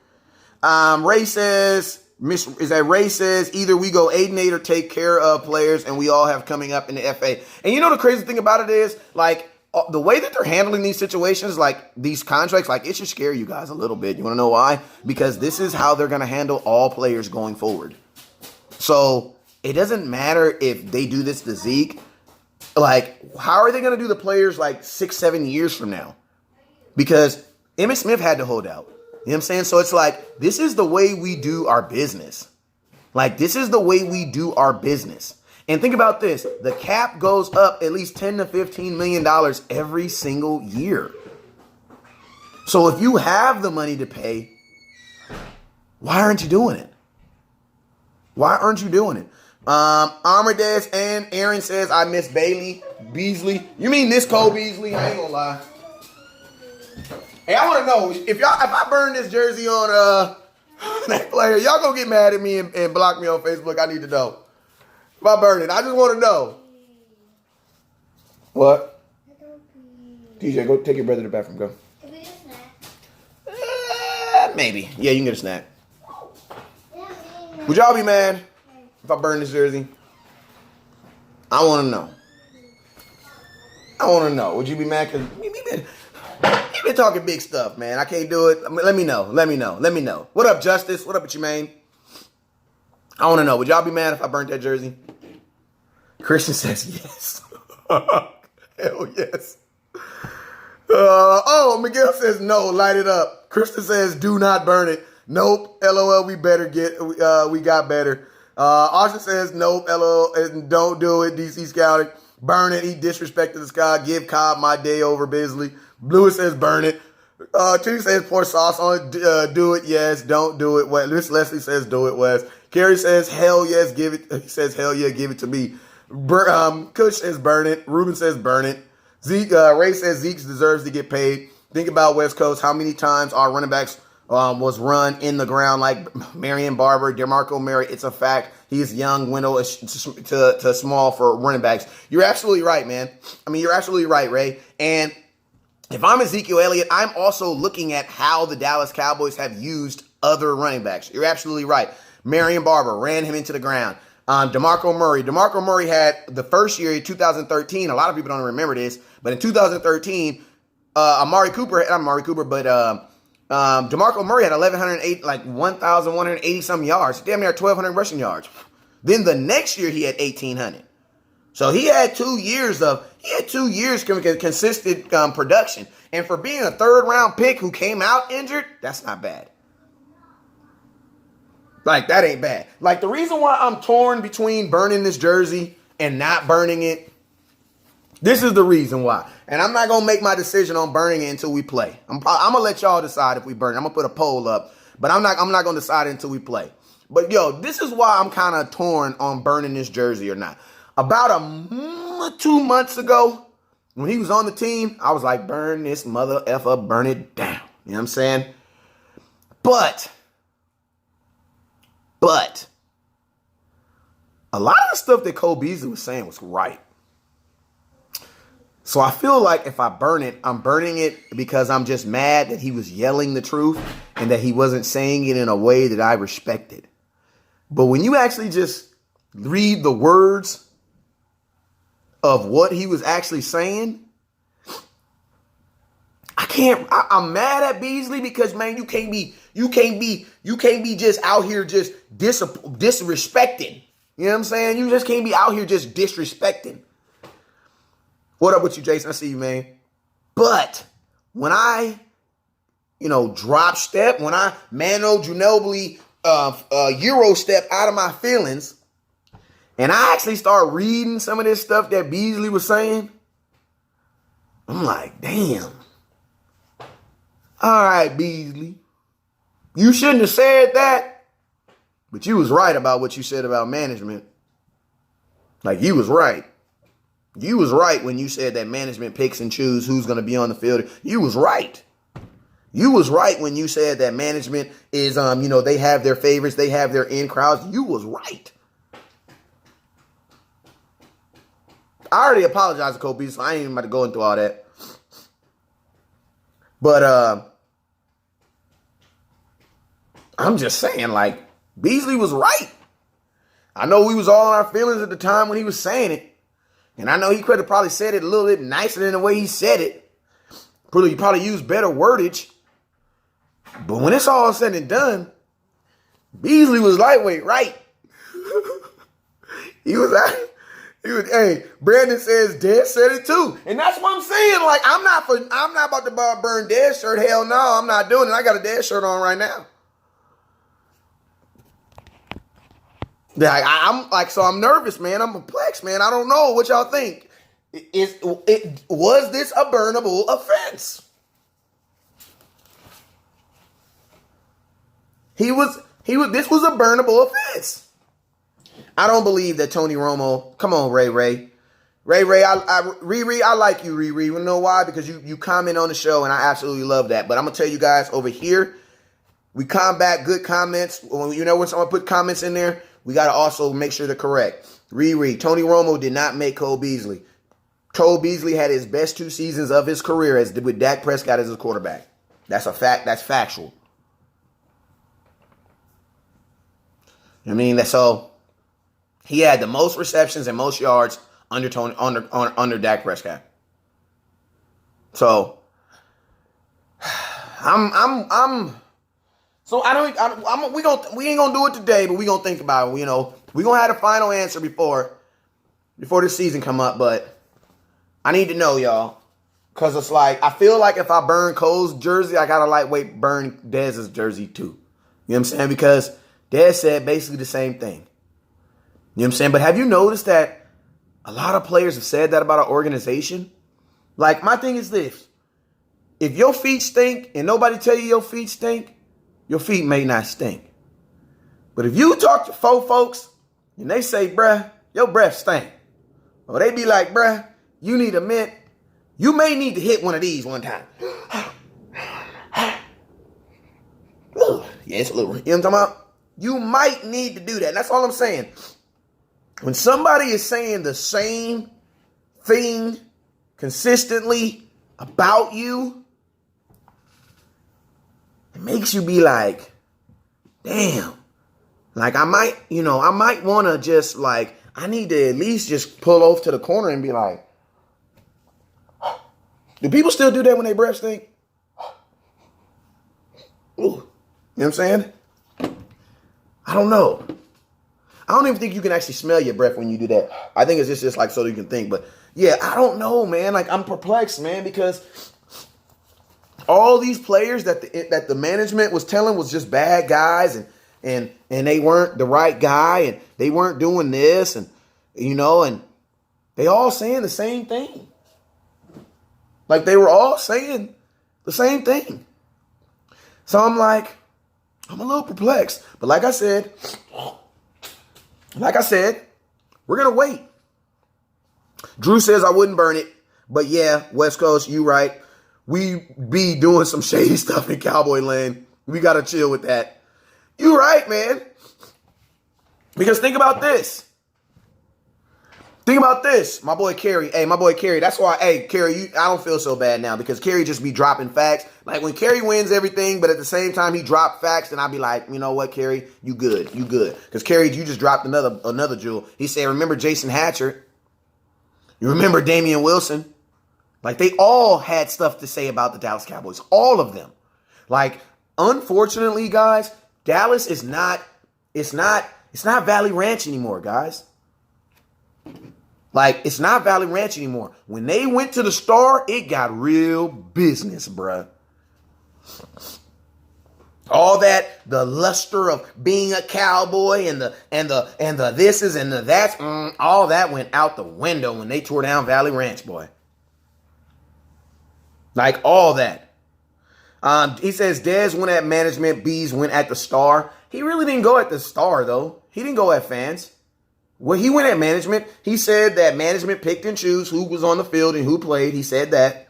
Ray says, Ray says, either we go 8-8 or take care of players, and we all have coming up in the FA. And you know the crazy thing about it is, like, the way that they're handling these situations, like these contracts, like it should scare you guys a little bit. You want to know why? Because this is how they're going to handle all players going forward. So it doesn't matter if they do this to Zeke. Like, how are they going to do the players like 6-7 years from now? Because Emmitt Smith had to hold out. You know what I'm saying? So it's like, this is the way we do our business. Like, this is the way we do our business. And think about this. The cap goes up at least $10 to $15 million every single year. So if you have the money to pay, why aren't you doing it? Why aren't you doing it? Armades and Aaron says, I miss Beasley. You mean this Cole Beasley? I ain't gonna lie. Hey, I want to know, if I burn this jersey on that player, y'all gonna get mad at me and block me on Facebook. I need to know. If I burn it, I just want to know. What? TJ, go take your brother to the bathroom. Go. Can we get a snack? Maybe. Yeah, you can get a snack. Would y'all be mad if I burn this jersey? I want to know. Would you be mad? Because you've been talking big stuff, man. I can't do it. Let me know. What up, Justice? What up with you, man? I want to know. Would y'all be mad if I burnt that jersey? Christian says yes. Hell yes. Miguel says no. Light it up. Christian says do not burn it. Nope. LOL. We got better. Austin says nope. LOL. Don't do it. DC Scouting. Burn it. He disrespected the sky. Give Cobb my day over Bisley. Lewis says burn it. Two says pour sauce on it. Do it. Yes. Don't do it. Miss Leslie says do it. Wes. Kerry says hell yes. Give it. He says hell yeah. Give it to me. Kush says burn it. Ruben says burn it. Zeke. Ray says Zeke deserves to get paid. Think about West Coast. How many times our running backs was run in the ground like Marion Barber, DeMarco Murray. It's a fact. He's young, window to small for running backs. You're absolutely right, man. I mean, you're absolutely right, Ray. And if I'm Ezekiel Elliott, I'm also looking at how the Dallas Cowboys have used other running backs. You're absolutely right. Marion Barber ran him into the ground. DeMarco Murray. DeMarco Murray had the first year in 2013. A lot of people don't remember this, but in 2013, DeMarco Murray had 1,180 some yards, damn near 1,200 rushing yards. Then the next year he had 1,800. So he had 2 years consistent production. And for being a third-round pick who came out injured, that's not bad. Like, that ain't bad. Like, the reason why I'm torn between burning this jersey and not burning it, this is the reason why. And I'm not going to make my decision on burning it until we play. I'm going to let y'all decide if we burn it. I'm going to put a poll up. But I'm not going to decide until we play. But, yo, this is why I'm kind of torn on burning this jersey or not. About 2 months ago, when he was on the team, I was like, burn this mother effer, burn it down. You know what I'm saying? But a lot of the stuff that Cole Beasley was saying was right. So I feel like if I burn it, I'm burning it because I'm just mad that he was yelling the truth and that he wasn't saying it in a way that I respected. But when you actually just read the words of what he was actually saying, I'm mad at Beasley because, man, you can't be just out here just disrespecting. You know what I'm saying? You just can't be out here just disrespecting. What up with you, Jason? I see you, man. But when I, drop step, when I Mano Ginobili Euro step out of my feelings, and I actually start reading some of this stuff that Beasley was saying, I'm like, damn. All right, Beasley. You shouldn't have said that, but you was right about what you said about management. Like, you was right. You was right when you said that management picks and choose who's going to be on the field. You was right. You You was right when you said that management is, they have their favorites, they have their in crowds. You was right. I already apologized to Kobe, so I ain't even about to go into all that. But I'm just saying, like, Beasley was right. I know we was all in our feelings at the time when he was saying it. And I know he could have probably said it a little bit nicer than the way he said it. He probably used better wordage. But when it's all said and done, Beasley was lightweight right. Hey, Brandon says Dez said it too. And that's what I'm saying. Like, I'm not about to buy a burn Dez shirt. Hell no, I'm not doing it. I got a Dez shirt on right now. So I'm nervous, man. I'm perplexed, man. I don't know what y'all think. Was this a burnable offense? This was a burnable offense. I don't believe that Tony Romo. Come on, Ray. Riri, I like you, Riri. You know why? Because you comment on the show, and I absolutely love that. But I'm gonna tell you guys over here, we combat good comments. When someone put comments in there, we gotta also make sure they're correct. Riri, Tony Romo did not make Cole Beasley. Cole Beasley had his best 2 seasons of his career with Dak Prescott as his quarterback. That's a fact. That's factual. I mean, so he had the most receptions and most yards under Dak Prescott. So we ain't gonna do it today, but we gonna think about it. We gonna have the final answer before the season come up. But I need to know, y'all, because it's like I feel like if I burn Cole's jersey, I gotta lightweight burn Dez's jersey too. You know what I'm saying? Because Dez said basically the same thing. You know what I'm saying? But have you noticed that a lot of players have said that about our organization? Like, my thing is this. If your feet stink and nobody tell you your feet stink, your feet may not stink. But if you talk to folks and they say, bruh, your breath stink. Or they be like, bruh, you need a mint. You may need to hit one of these one time. Yeah, it's a little, you know what I'm talking about? You might need to do that. That's all I'm saying. When somebody is saying the same thing consistently about you, it makes you be like, damn. Like, I might want to just like, I need to at least just pull off to the corner and be like, do people still do that when they breath stink? Ooh. You know what I'm saying? I don't know. I don't even think you can actually smell your breath when you do that. I think it's just like so you can think. But yeah, I don't know, man. Like, I'm perplexed, man, because all these players that the management was telling was just bad guys and they weren't the right guy and they weren't doing this and they all saying the same thing. Like, they were all saying the same thing. So I'm like, I'm a little perplexed. But like I said, we're going to wait. Drew says I wouldn't burn it. But yeah, West Coast, you right. We be doing some shady stuff in Cowboy Land. We got to chill with that. You right, man. Because think about this. Think about this. My boy Kerry. Hey, my boy Kerry. That's why, hey, Kerry, I don't feel so bad now because Kerry just be dropping facts. Like, when Kerry wins everything, but at the same time he dropped facts, then I'll be like, you know what, Kerry? You good. You good. Because, Kerry, you just dropped another jewel. He said, remember Jason Hatcher? You remember Damian Wilson? Like, they all had stuff to say about the Dallas Cowboys. All of them. Like, unfortunately, guys, Dallas is not Valley Ranch anymore, guys. Like, it's not Valley Ranch anymore. When they went to the Star, it got real business, bruh. All that, the luster of being a cowboy and the thises and the that's, all that went out the window when they tore down Valley Ranch, boy. Like, all that. He says Dez went at management, Bees went at the Star. He really didn't go at the Star, though. He didn't go at fans. Well, he went at management. He said that management picked and chose who was on the field and who played. He said that.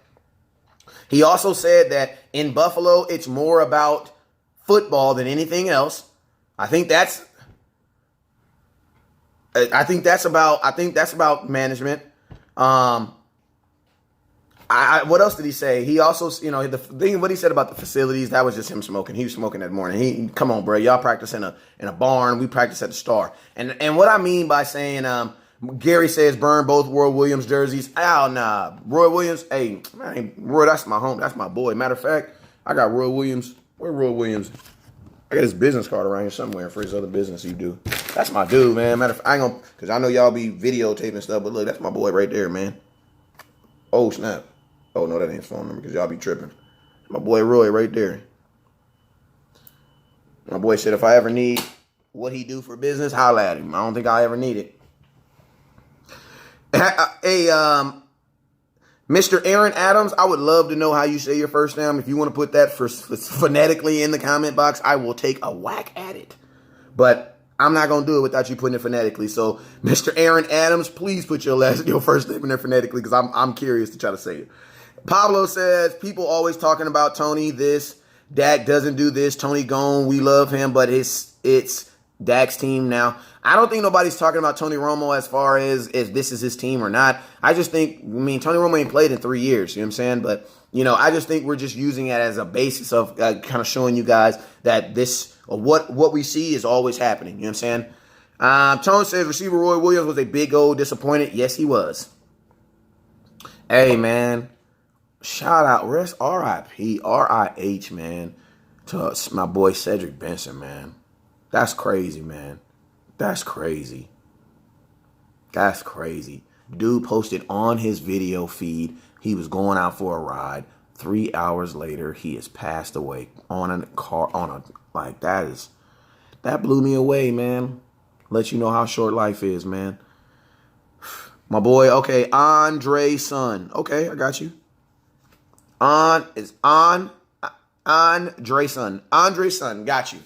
He also said that in Buffalo, it's more about football than anything else. I think that's about management. What else did he say? He also, the thing what he said about the facilities, that was just him smoking. He was smoking that morning. Come on, bro, y'all practice in a barn. We practice at the Star. And what I mean by saying, Gary says burn both Roy Williams jerseys. Oh nah, Roy Williams. Hey, man, Roy, that's my home. That's my boy. Matter of fact, I got Roy Williams. Where Roy Williams? I got his business card around here somewhere for his other business he do. That's my dude, man. Matter of fact, I ain't gonna, cause I know y'all be videotaping stuff, but look, that's my boy right there, man. Oh snap. Oh, no, that ain't his phone number because y'all be tripping. My boy Roy right there. My boy said if I ever need what he do for business, holla at him. I don't think I'll ever need it. Hey, Mr. Aaron Adams, I would love to know how you say your first name. If you want to put that phonetically in the comment box, I will take a whack at it. But I'm not going to do it without you putting it phonetically. So, Mr. Aaron Adams, please put your first name in there phonetically because I'm curious to try to say it. Pablo says, people always talking about Tony this. Dak doesn't do this. Tony gone. We love him, but it's Dak's team now. I don't think nobody's talking about Tony Romo as far as if this is his team or not. I just think, Tony Romo ain't played in 3 years. You know what I'm saying? But, I just think we're just using it as a basis of kind of showing you guys that what we see is always happening. You know what I'm saying? Tone says, receiver Roy Williams was a big old disappointed. Yes, he was. Hey, man. Shout out, rest R.I.P. R.I.H. man, to my boy Cedric Benson, man. That's crazy, man. That's crazy. That's crazy. Dude posted on his video feed he was going out for a ride. 3 hours later, he has passed away that blew me away, man. Let you know how short life is, man. My boy, okay, Andre Son. Okay, I got you. Andre Son. Andre Son, got you.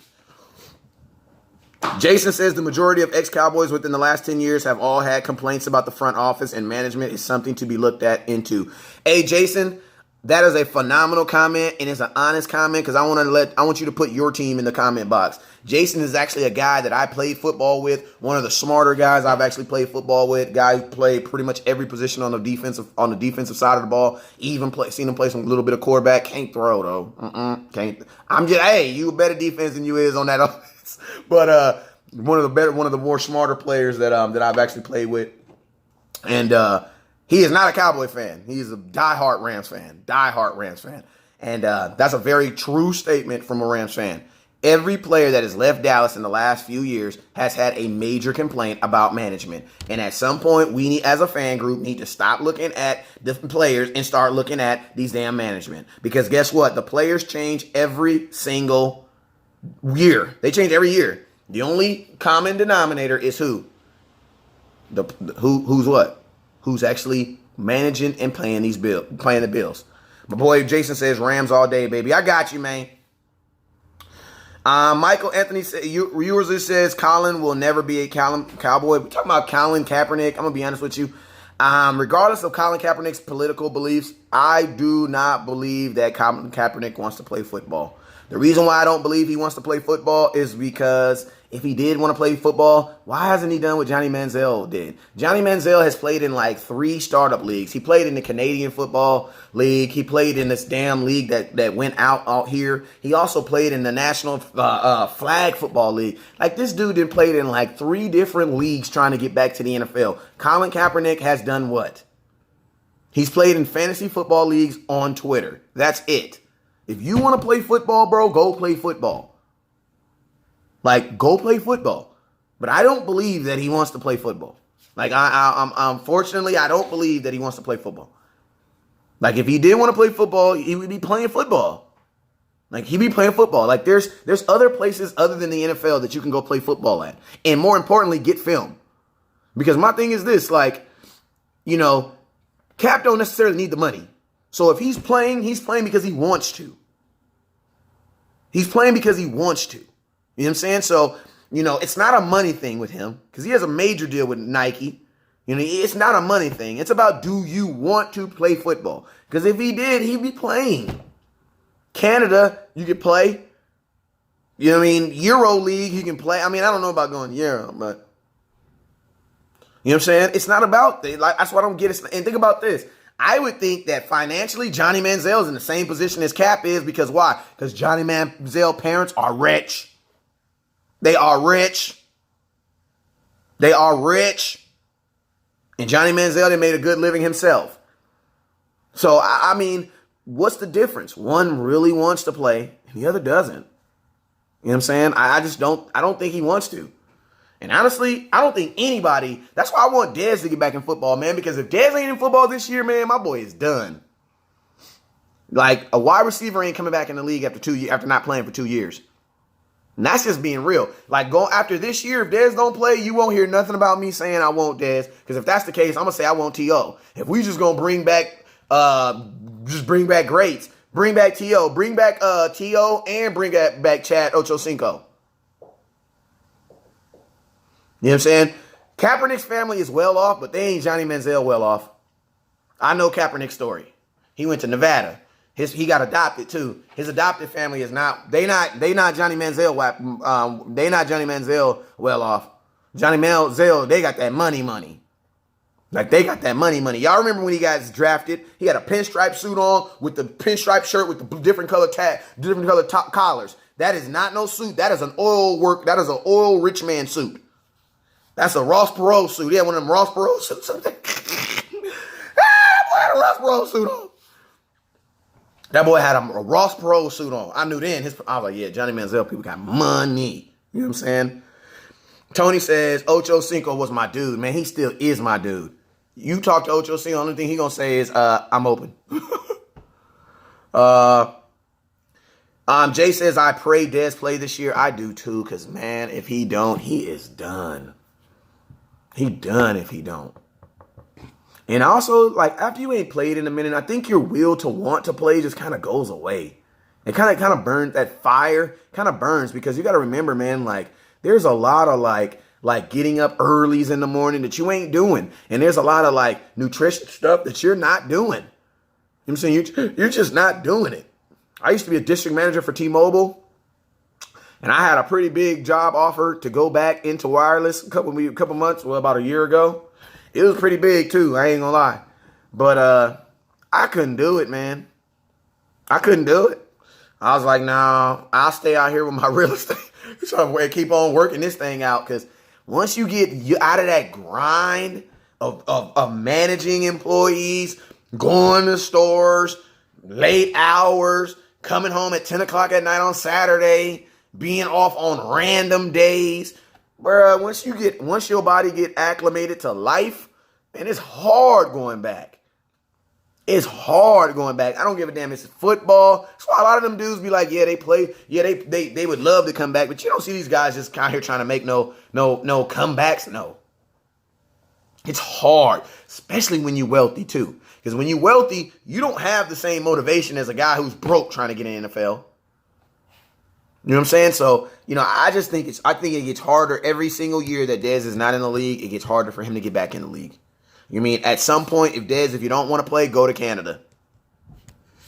Jason says the majority of ex-Cowboys within the last 10 years have all had complaints about the front office and management is something to be looked into. Hey, Jason, that is a phenomenal comment and it's an honest comment because I want you to put your team in the comment box. Jason is actually a guy that I played football with, one of the smarter guys I've actually played football with. Guy who played pretty much every position on the defensive side of the ball. Even seen him play some little bit of quarterback. Can't throw though. Can't. You a better defense than you is on that offense. But one of the more smarter players that I've actually played with, and he is not a Cowboy fan. He is a diehard Rams fan. And that's a very true statement from a Rams fan. Every player that has left Dallas in the last few years has had a major complaint about management. And at some point, we as a fan group need to stop looking at the players and start looking at these damn management. Because guess what? The players change every single year. They change every year. The only common denominator is who? Who's what? Who's actually managing and playing the Bills. My boy Jason says Rams all day, baby. I got you, man. Michael Anthony yours says Colin will never be a Cowboy. We're talking about Colin Kaepernick. I'm gonna be honest with you. Regardless of Colin Kaepernick's political beliefs, I do not believe that Colin Kaepernick wants to play football. The reason why I don't believe he wants to play football is because if he did want to play football, why hasn't he done what Johnny Manziel did? Johnny Manziel has played in like 3 startup leagues. He played in the Canadian Football League. He played in this damn league that went out here. He also played in the National Flag Football League. Like, this dude did played in like 3 different leagues trying to get back to the NFL. Colin Kaepernick has done what? He's played in fantasy football leagues on Twitter. That's it. If you want to play football, bro, go play football. Like, go play football. But I don't believe that he wants to play football. Like, unfortunately, I don't believe that he wants to play football. Like, if he did want to play football, he would be playing football. Like, he'd be playing football. Like, there's other places other than the NFL that you can go play football at. And more importantly, get film. Because my thing is this, like, Cap don't necessarily need the money. So if he's playing because he wants to. He's playing because he wants to. You know what I'm saying? So, it's not a money thing with him because he has a major deal with Nike. You know, it's not a money thing. It's about, do you want to play football? Because if he did, he'd be playing. Canada, you could play. You know what I mean? Euro League, you can play. I mean, I don't know about going Euro, but you know what I'm saying? It's not about, like, that's why I don't get it. And think about this. I would think that financially, Johnny Manziel's in the same position as Cap is, because why? Because Johnny Manziel parents are rich. They are rich. They are rich. And Johnny Manziel, they made a good living himself. So, I mean, what's the difference? One really wants to play and the other doesn't. You know what I'm saying? I don't think he wants to. And honestly, I don't think anybody, that's why I want Dez to get back in football, man, because if Dez ain't in football this year, man, my boy is done. Like, a wide receiver ain't coming back in the league after not playing for 2 years. And that's just being real. Like, go after this year, if Dez don't play, you won't hear nothing about me saying I want Dez. Because if that's the case, I'm going to say I want T.O. If we just going to bring back greats, bring back T.O., bring back T.O., and bring back Chad Ochocinco. You know what I'm saying? Kaepernick's family is well off, but they ain't Johnny Manziel well off. I know Kaepernick's story. He went to Nevada. He got adopted too. His adopted family is not. They not Johnny Manziel. They not Johnny Manziel well off. Johnny Manziel, they got that money. Like, they got that money. Y'all remember when he got drafted? He had a pinstripe suit on with the pinstripe shirt with the different color top collars. That is not no suit. That is an That is an oil rich man suit. That's a Ross Perot suit. He had one of them Ross Perot suits. Boy had a Ross Perot suit on. That boy had a Ross Perot suit on. I knew then. I was like, yeah, Johnny Manziel people got money. You know what I'm saying? Tony says, Ocho Cinco was my dude. Man, he still is my dude. You talk to Ocho Cinco, the only thing he going to say is, I'm open. Jay says, I pray Dez play this year. I do too, because, man, if he don't, he is done. He done if he don't. And also, like, after you ain't played in a minute, I think your will to want to play just kind of goes away. It kind of burns, that fire kind of burns, because you got to remember, man, like, there's a lot of like getting up earlies in the morning that you ain't doing. And there's a lot of like nutrition stuff that you're not doing. You know what I'm saying? You're just not doing it. I used to be a district manager for T-Mobile, and I had a pretty big job offer to go back into wireless a couple months, about a year ago. It was pretty big too, I ain't gonna lie. But I couldn't do it, man. I couldn't do it. I was like, no, I'll stay out here with my real estate. So I keep on working this thing out, because once you get out of that grind of managing employees, going to stores, late hours, coming home at 10 o'clock at night on Saturday, being off on random days, bruh, once your body get acclimated to life, man, it's hard going back. It's hard going back. I don't give a damn. It's football. That's why a lot of them dudes be like, yeah, they play. Yeah, they would love to come back, but you don't see these guys just out here trying to make no comebacks. No. It's hard, especially when you're wealthy too. Because when you're wealthy, you don't have the same motivation as a guy who's broke trying to get in the NFL. You know what I'm saying? So, I think it gets harder every single year that Dez is not in the league. It gets harder for him to get back in the league. You mean at some point, if you don't want to play, go to Canada.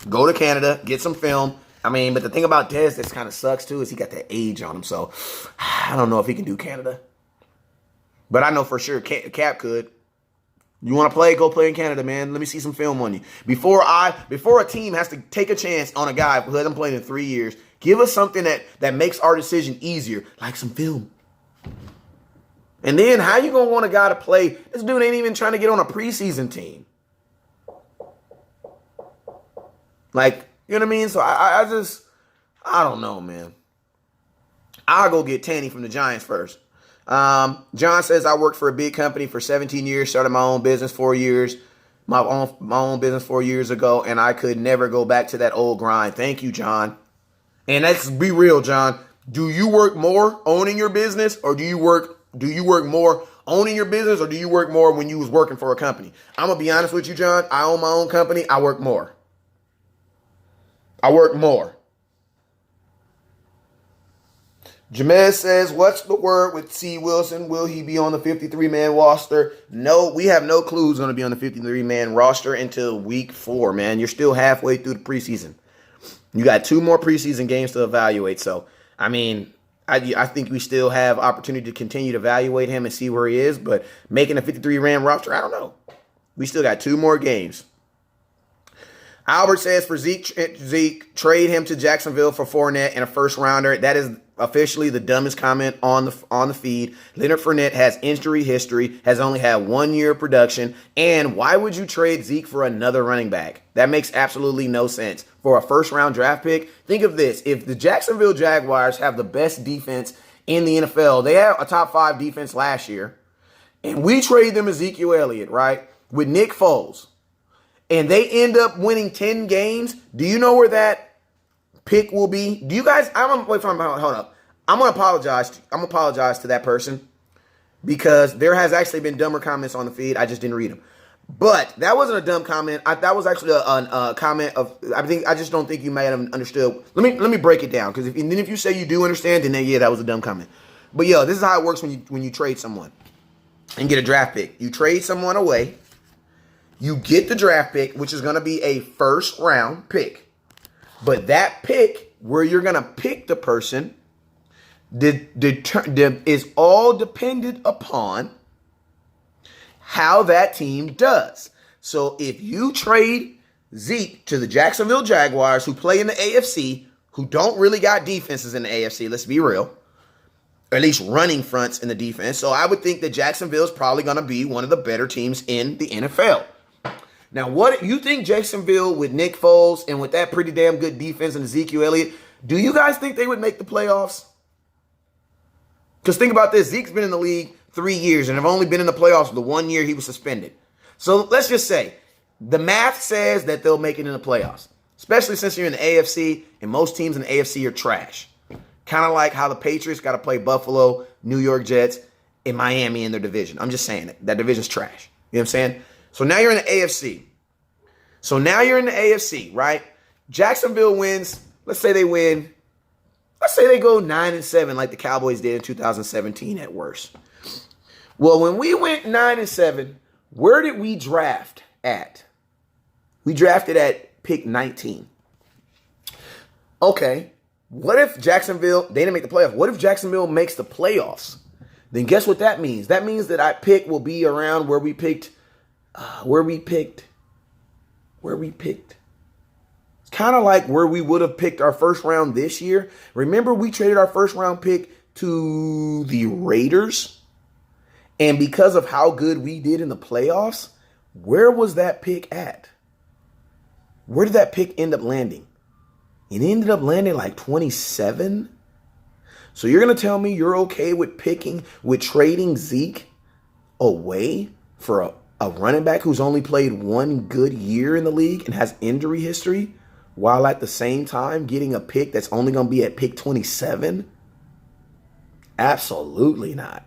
Go to Canada, get some film. I mean, but the thing about Dez that kind of sucks too is he got that age on him. So I don't know if he can do Canada. But I know for sure Cap could. You want to play? Go play in Canada, man. Let me see some film on you. Before a team has to take a chance on a guy who hasn't played in 3 years, give us something that makes our decision easier, like some film. And then how you going to want a guy to play? This dude ain't even trying to get on a preseason team. Like, you know what I mean? So I don't know, man. I'll go get Tanny from the Giants first. John says, I worked for a big company for 17 years, started my own business 4 years, my own business 4 years ago, and I could never go back to that old grind. Thank you, John. And let's be real, John. Do you work more owning your business, or do you work more owning your business, or do you work more when you was working for a company? I'm going to be honest with you, John. I own my own company. I work more. Jamez says, what's the word with C. Wilson? Will he be on the 53-man roster? No, we have no clue who's going to be on the 53-man roster until week 4, man. You're still halfway through the preseason. You got 2 more preseason games to evaluate. So, I mean, I think we still have opportunity to continue to evaluate him and see where he is. But making a 53-man roster, I don't know. We still got 2 more games. Albert says for Zeke, trade him to Jacksonville for Fournette and a first-rounder. That is officially the dumbest comment on the feed. Leonard Fournette has injury history, has only had 1 year of production, and why would you trade Zeke for another running back? That makes absolutely no sense. For a first-round draft pick, think of this. If the Jacksonville Jaguars have the best defense in the NFL, they had a top 5 defense last year, and we trade them Ezekiel Elliott, right, with Nick Foles, and they end up winning 10 games, do you know where that pick will be? Do you guys, hold up. I'm going to apologize. I'm going to apologize to that person because there has actually been dumber comments on the feed. I just didn't read them. But that wasn't a dumb comment. That was actually a comment of, I just don't think you might have understood. Let me break it down, because if you say you do understand, then yeah, that was a dumb comment. But yo, this is how it works when you trade someone and get a draft pick. You trade someone away. You get the draft pick, which is going to be a first round pick. But that pick, where you're going to pick the person, is all dependent upon how that team does. So if you trade Zeke to the Jacksonville Jaguars, who play in the AFC, who don't really got defenses in the AFC, let's be real, or at least running fronts in the defense. So I would think that Jacksonville is probably going to be one of the better teams in the NFL. Now, what you think Jacksonville with Nick Foles and with that pretty damn good defense and Ezekiel Elliott, do you guys think they would make the playoffs? Because think about this. Zeke's been in the league 3 years and have only been in the playoffs the 1 year he was suspended. So let's just say the math says that they'll make it in the playoffs, especially since you're in the AFC and most teams in the AFC are trash. Kind of like how the Patriots got to play Buffalo, New York Jets, and Miami in their division. I'm just saying it. That division's trash. You know what I'm saying? So now you're in the AFC. Right? Jacksonville wins. Let's say they win. Let's say they go 9-7 like the Cowboys did in 2017 at worst. Well, when we went 9-7, where did we draft at? We drafted at pick 19. Okay. What if Jacksonville, they didn't make the playoffs. What if Jacksonville makes the playoffs? Then guess what that means? That means that our pick will be around where we picked. It's kind of like where we would have picked our first round this year. Remember, we traded our first round pick to the Raiders. And because of how good we did in the playoffs, where was that pick at? Where did that pick end up landing? It ended up landing like 27. So you're going to tell me you're okay with trading Zeke away for a running back who's only played 1 good year in the league and has injury history, while at the same time getting a pick that's only going to be at pick 27? Absolutely not.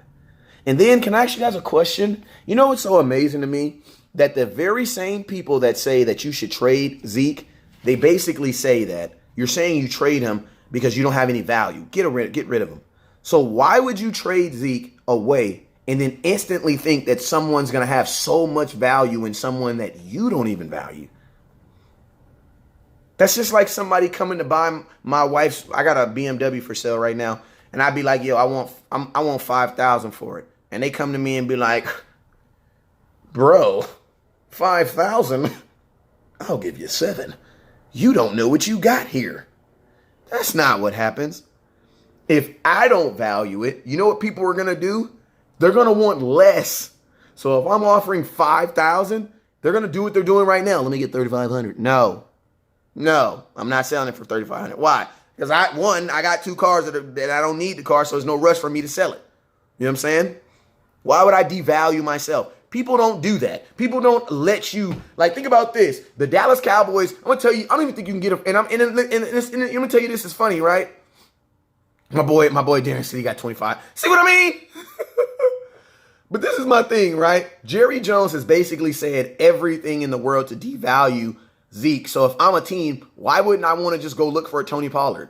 And then, can I ask you guys a question? You know what's so amazing to me? That the very same people that say that you should trade Zeke, they basically say that you're saying you trade him because you don't have any value. Get rid of him. So why would you trade Zeke away and then instantly think that someone's going to have so much value in someone that you don't even value? That's just like somebody coming to buy my wife's. I got a BMW for sale right now, and I'd be like, "Yo, I want $5,000 for it," and they come to me and be like, "Bro, $5,000? I'll give you $7,000. You don't know what you got here." That's not what happens. If I don't value it, you know what people are gonna do? They're gonna want less. So if I'm offering $5,000, they're gonna do what they're doing right now. Let me get $3,500. No, I'm not selling it for $3,500. Why? Because I got 2 cars that I don't need the car, so there's no rush for me to sell it. You know what I'm saying? Why would I devalue myself? People don't do that. People don't let you, like, think about this. The Dallas Cowboys, I'm going to tell you, I don't even think you can get a, and I'm going to tell you this is funny, right? My boy Darren said he got 25. See what I mean? But this is my thing, right? Jerry Jones has basically said everything in the world to devalue Zeke. So if I'm a team, why wouldn't I want to just go look for a Tony Pollard?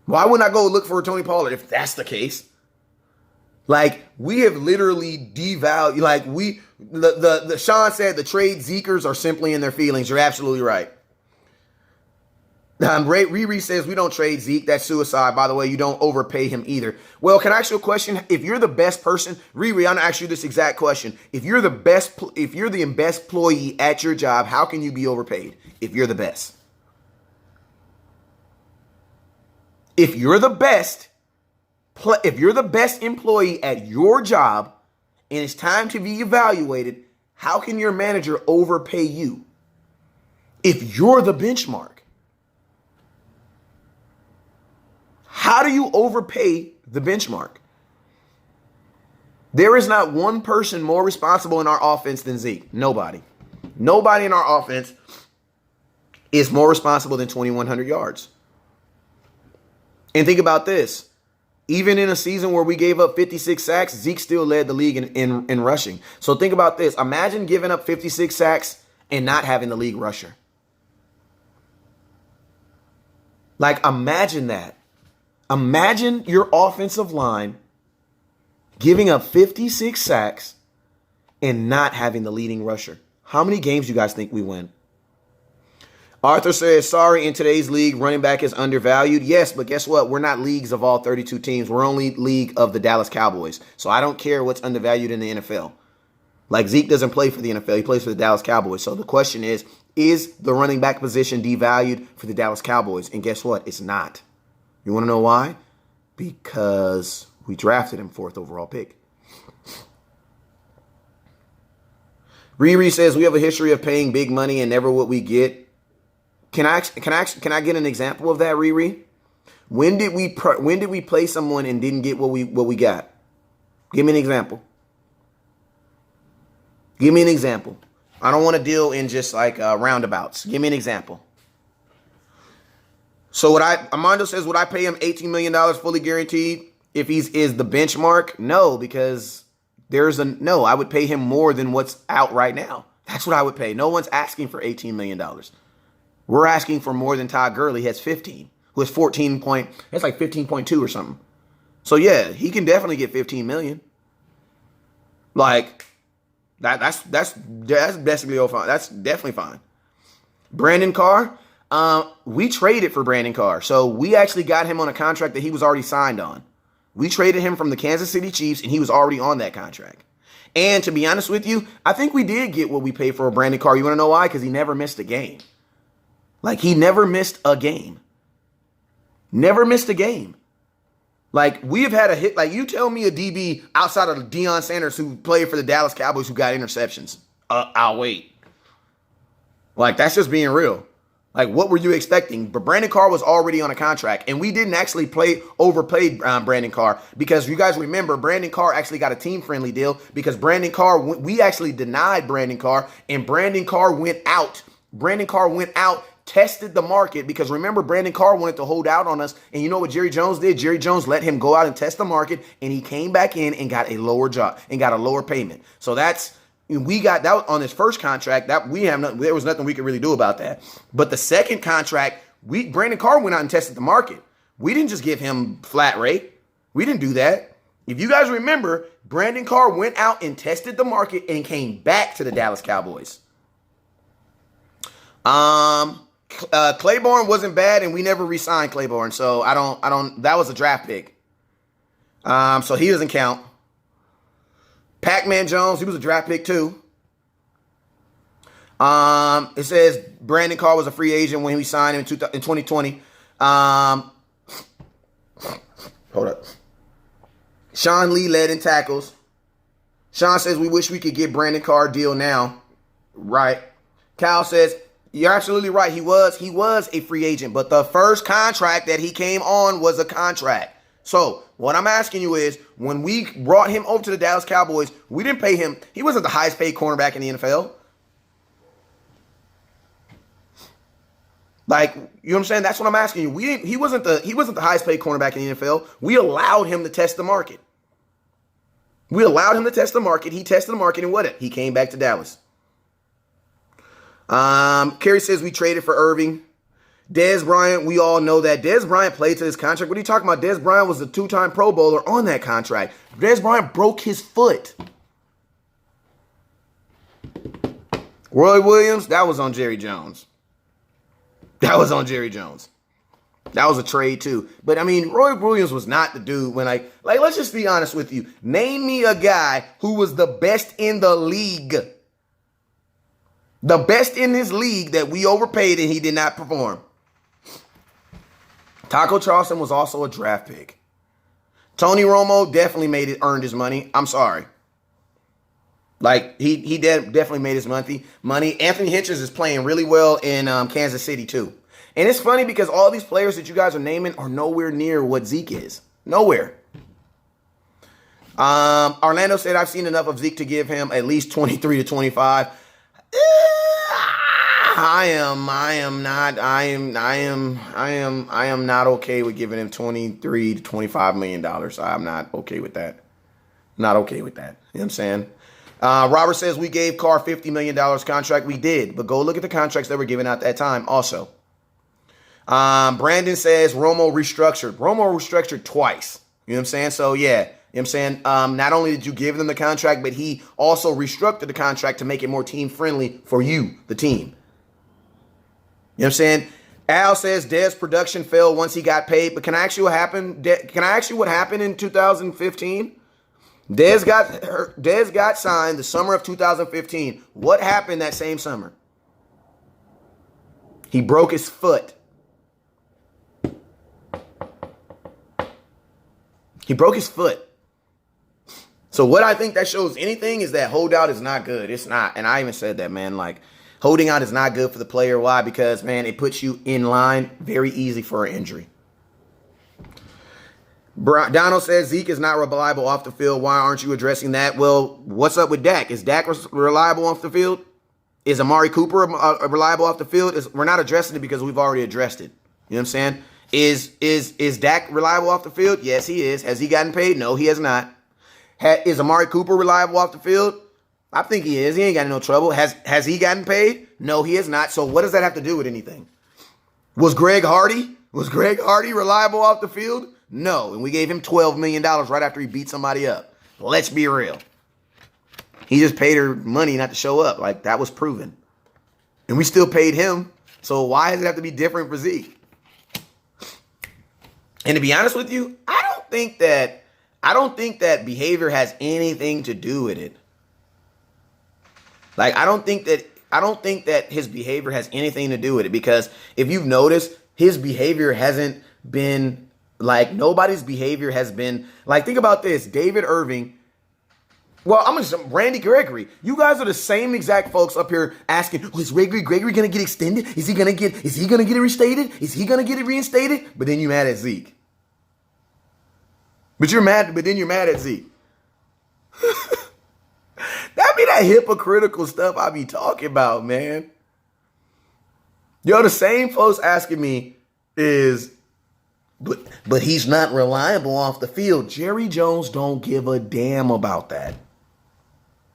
Why wouldn't I go look for Tony Pollard if that's the case? Like, we have literally devalued, like the Sean said the trade Zekers are simply in their feelings. You're absolutely right. Riri says we don't trade Zeke. That's suicide. By the way, you don't overpay him either. Well, can I ask you a question? If you're the best person, Riri, I'm gonna ask you this exact question. If you're the best employee at your job, how can you be overpaid if you're the best? If you're the best employee at your job and it's time to be evaluated, how can your manager overpay you if you're the benchmark? How do you overpay the benchmark? There is not one person more responsible in our offense than Zeke. Nobody. Nobody in our offense is more responsible than 2,100 yards. And think about this. Even in a season where we gave up 56 sacks, Zeke still led the league in rushing. So think about this. Imagine giving up 56 sacks and not having the league rusher. Like, imagine that. Imagine your offensive line giving up 56 sacks and not having the leading rusher. How many games do you guys think we win? Arthur says, sorry, in today's league, running back is undervalued. Yes, but guess what? We're not leagues of all 32 teams. We're only league of the Dallas Cowboys. So I don't care what's undervalued in the NFL. Like, Zeke doesn't play for the NFL. He plays for the Dallas Cowboys. So the question is the running back position devalued for the Dallas Cowboys? And guess what? It's not. You want to know why? Because we drafted him 4th overall pick. Riri says we have a history of paying big money and never what we get. Can I get an example of that, Riri? When did we play someone and didn't get what we got? Give me an example. Give me an example. I don't want to deal in just like roundabouts. Give me an example. So Armando says, would I pay him $18 million fully guaranteed if he is the benchmark? No, because I would pay him more than what's out right now. That's what I would pay. No one's asking for $18 million. We're asking for more than Todd Gurley. He has 15, who has that's like 15.2 or something. So yeah, he can definitely get 15 million. Like that's basically fine. That's definitely fine. Brandon Carr, we traded for Brandon Carr. So we actually got him on a contract that he was already signed on. We traded him from the Kansas City Chiefs, and he was already on that contract. And to be honest with you, I think we did get what we paid for Brandon Carr. You want to know why? Because he never missed a game. Like, he never missed a game. Never missed a game. Like, we have had a hit. Like, you tell me a DB outside of Deion Sanders who played for the Dallas Cowboys who got interceptions. I'll wait. Like, that's just being real. Like, what were you expecting? But Brandon Carr was already on a contract, and we didn't actually overpay Brandon Carr because you guys remember Brandon Carr actually got a team-friendly deal because Brandon Carr, we actually denied Brandon Carr, and Brandon Carr went out. Brandon Carr went out, tested the market because remember Brandon Carr wanted to hold out on us, and you know what Jerry Jones did? Jerry Jones let him go out and test the market, and he came back in and got a lower job and got a lower payment. So we got that on his first contract. There was nothing we could really do about that. But the second contract, Brandon Carr went out and tested the market. We didn't just give him flat rate. We didn't do that. If you guys remember, Brandon Carr went out and tested the market and came back to the Dallas Cowboys. Claiborne wasn't bad, and we never re-signed Claiborne, so I don't. That was a draft pick. So he doesn't count. Pac-Man Jones, he was a draft pick too. It says Brandon Carr was a free agent when we signed him in 2020. Hold up. Sean Lee led in tackles. Sean says we wish we could get Brandon Carr deal now. Right. Kyle says you're absolutely right. He was a free agent, but the first contract that he came on was a contract. So what I'm asking you is, when we brought him over to the Dallas Cowboys, we didn't pay him. He wasn't the highest paid cornerback in the NFL. Like, you know what I'm saying? That's what I'm asking you. He wasn't the highest paid cornerback in the NFL. We allowed him to test the market. We allowed him to test the market. He tested the market, and he came back to Dallas. Kerry says we traded for Irving. Dez Bryant, we all know that. Dez Bryant played to his contract. What are you talking about? Dez Bryant was a 2-time Pro Bowler on that contract. Dez Bryant broke his foot. Roy Williams, that was on Jerry Jones. That was on Jerry Jones. That was a trade too. But I mean, Roy Williams was not the dude when like let's just be honest with you. Name me a guy who was the best in the league. The best in this league that we overpaid and he did not perform. Taco Charleston was also a draft pick. Tony Romo definitely earned his money. I'm sorry. Like, he definitely made his money. Anthony Hitchens is playing really well in Kansas City, too. And it's funny because all these players that you guys are naming are nowhere near what Zeke is. Nowhere. Orlando said, I've seen enough of Zeke to give him at least 23 to 25. I am not okay with giving him 23 to 25 million dollars. I'm not okay with that. Not okay with that. You know what I'm saying? Robert says we gave Carr $50 million contract. We did, but go look at the contracts that were given out that time also. Brandon says Romo restructured. Romo restructured twice. You know what I'm saying? So, yeah. You know what I'm saying? Not only did you give them the contract, but he also restructured the contract to make it more team-friendly for you, the team. You know what I'm saying? Al says Dez production fell once he got paid. But can I ask you what happened? Can I ask you what happened in 2015? Dez got signed the summer of 2015. What happened that same summer? He broke his foot. He broke his foot. So what I think that shows anything is that holdout is not good. It's not. And I even said that, man. Like, holding out is not good for the player. Why? Because, man, it puts you in line very easy for an injury. Donald says Zeke is not reliable off the field. Why aren't you addressing that? Well, what's up with Dak? Is Dak reliable off the field? Is Amari Cooper reliable off the field? We're not addressing it because we've already addressed it. You know what I'm saying? Is Dak reliable off the field? Yes, he is. Has he gotten paid? No, he has not. Is Amari Cooper reliable off the field? I think he is. He ain't got no trouble. Has he gotten paid? No, he has not. So what does that have to do with anything? Was Greg Hardy reliable off the field? No, and we gave him $12 million right after he beat somebody up. Let's be real. He just paid her money not to show up. Like, that was proven. And we still paid him. So why does it have to be different for Zeke? And to be honest with you, I don't think that behavior has anything to do with it. Like, I don't think that his behavior has anything to do with it, because if you've noticed, his behavior hasn't been like, nobody's behavior has been like, think about this. David Irving. Well, I'm going to Randy Gregory. You guys are the same exact folks up here asking, oh, is Gregory going to get extended? Is he going to get it restated? Is he going to get it reinstated? But then you're mad at Zeke. But then you're mad at Zeke. That be that hypocritical stuff I be talking about, man. Yo, the same folks asking me is, but he's not reliable off the field. Jerry Jones don't give a damn about that.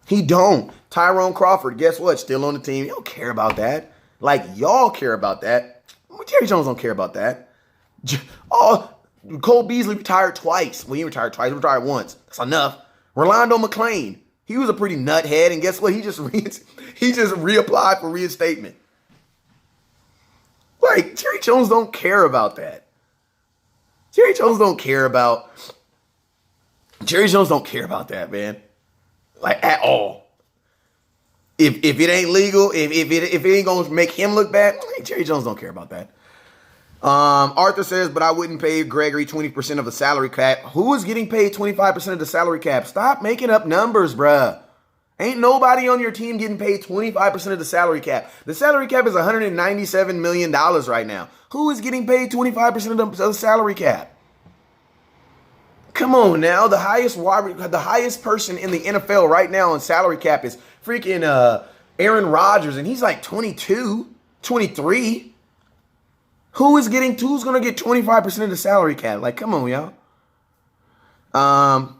He don't. Tyrone Crawford, guess what? Still on the team. He don't care about that. Like, y'all care about that. Jerry Jones don't care about that. Cole Beasley retired twice. Well, he retired twice. He retired once. That's enough. Rolando McClain. He was a pretty nuthead, and guess what? He just reapplied for reinstatement. Like, Jerry Jones don't care about that. Jerry Jones don't care about that, man. Like, at all. If it ain't legal, if it ain't gonna make him look bad, Jerry Jones don't care about that. Arthur says, but I wouldn't pay Gregory 20% of the salary cap. Who is getting paid 25% of the salary cap? Stop making up numbers, bruh. Ain't nobody on your team getting paid 25% of the salary cap. The salary cap is $197 million right now. Who is getting paid 25% of the salary cap? Come on now. The highest person in the NFL right now on salary cap is freaking Aaron Rodgers, and he's like 22, 23. Who's going to get 25% of the salary cap? Like, come on, y'all.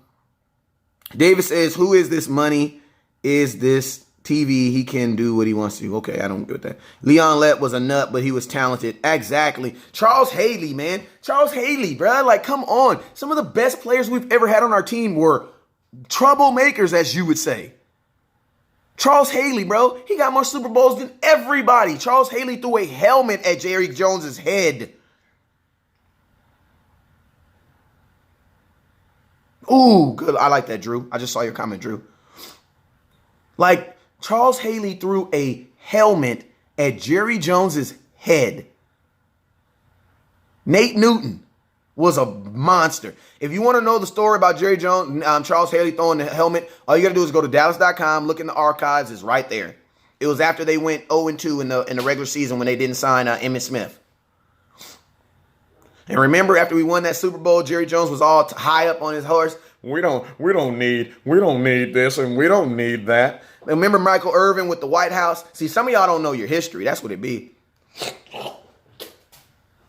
Davis says, who is this money? Is this TV, he can do what he wants to do. Okay, I don't get that. Leon Lett was a nut, but he was talented. Exactly. Charles Haley, man. Charles Haley, bro. Like, come on. Some of the best players we've ever had on our team were troublemakers, as you would say. Charles Haley, bro. He got more Super Bowls than everybody. Charles Haley threw a helmet at Jerry Jones's head. Ooh, good. I like that, Drew. I just saw your comment, Drew. Like, Charles Haley threw a helmet at Jerry Jones's head. Nate Newton was a monster. If you want to know the story about Jerry Jones, Charles Haley throwing the helmet, all you got to do is go to Dallas.com, look in the archives. It's right there. It was after they went 0-2 in the regular season when they didn't sign Emmitt Smith. And remember, after we won that Super Bowl, Jerry Jones was all high up on his horse. We don't need this and we don't need that. Remember Michael Irvin with the White House? See, some of y'all don't know your history. That's what it be.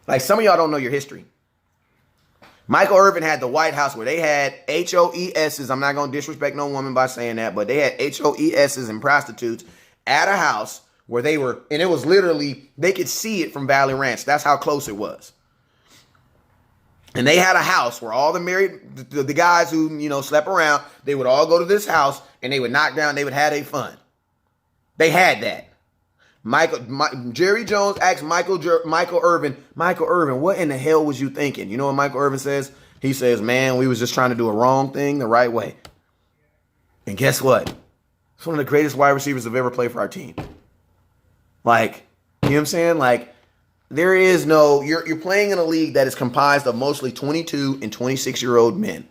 Like, some of y'all don't know your history. Michael Irvin had the White House where they had HOESs. I'm not going to disrespect no woman by saying that, but they had HOESs and prostitutes at a house where they were, and it was literally, they could see it from Valley Ranch. That's how close it was. And they had a house where all the married, the guys who, slept around, they would all go to this house and they would knock down, they would have their fun. They had that. Jerry Jones asked Michael Irvin, what in the hell was you thinking? You know what Michael Irvin says? He says, man, we was just trying to do a wrong thing the right way. And guess what? It's one of the greatest wide receivers I've ever played for our team. Like, you know what I'm saying? Like, there is no, you're playing in a league that is comprised of mostly 22 and 26-year-old men.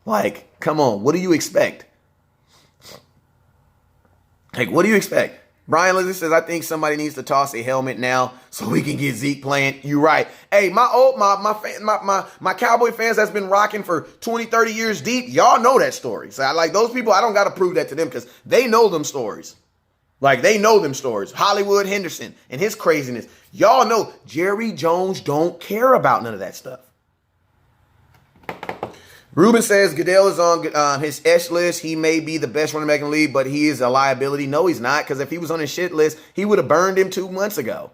Like, come on, what do you expect? Like, what do you expect? Brian Lizzie says, I think somebody needs to toss a helmet now so we can get Zeke playing. You right. Hey, my Cowboy fans that's been rocking for 20, 30 years deep, y'all know that story. So I like those people, I don't got to prove that to them because they know them stories. Like, they know them stories. Hollywood Henderson and his craziness. Y'all know Jerry Jones don't care about none of that stuff. Ruben says Goodell is on his S list. He may be the best running back in the league, but he is a liability. No, he's not, because if he was on his shit list, he would have burned him 2 months ago.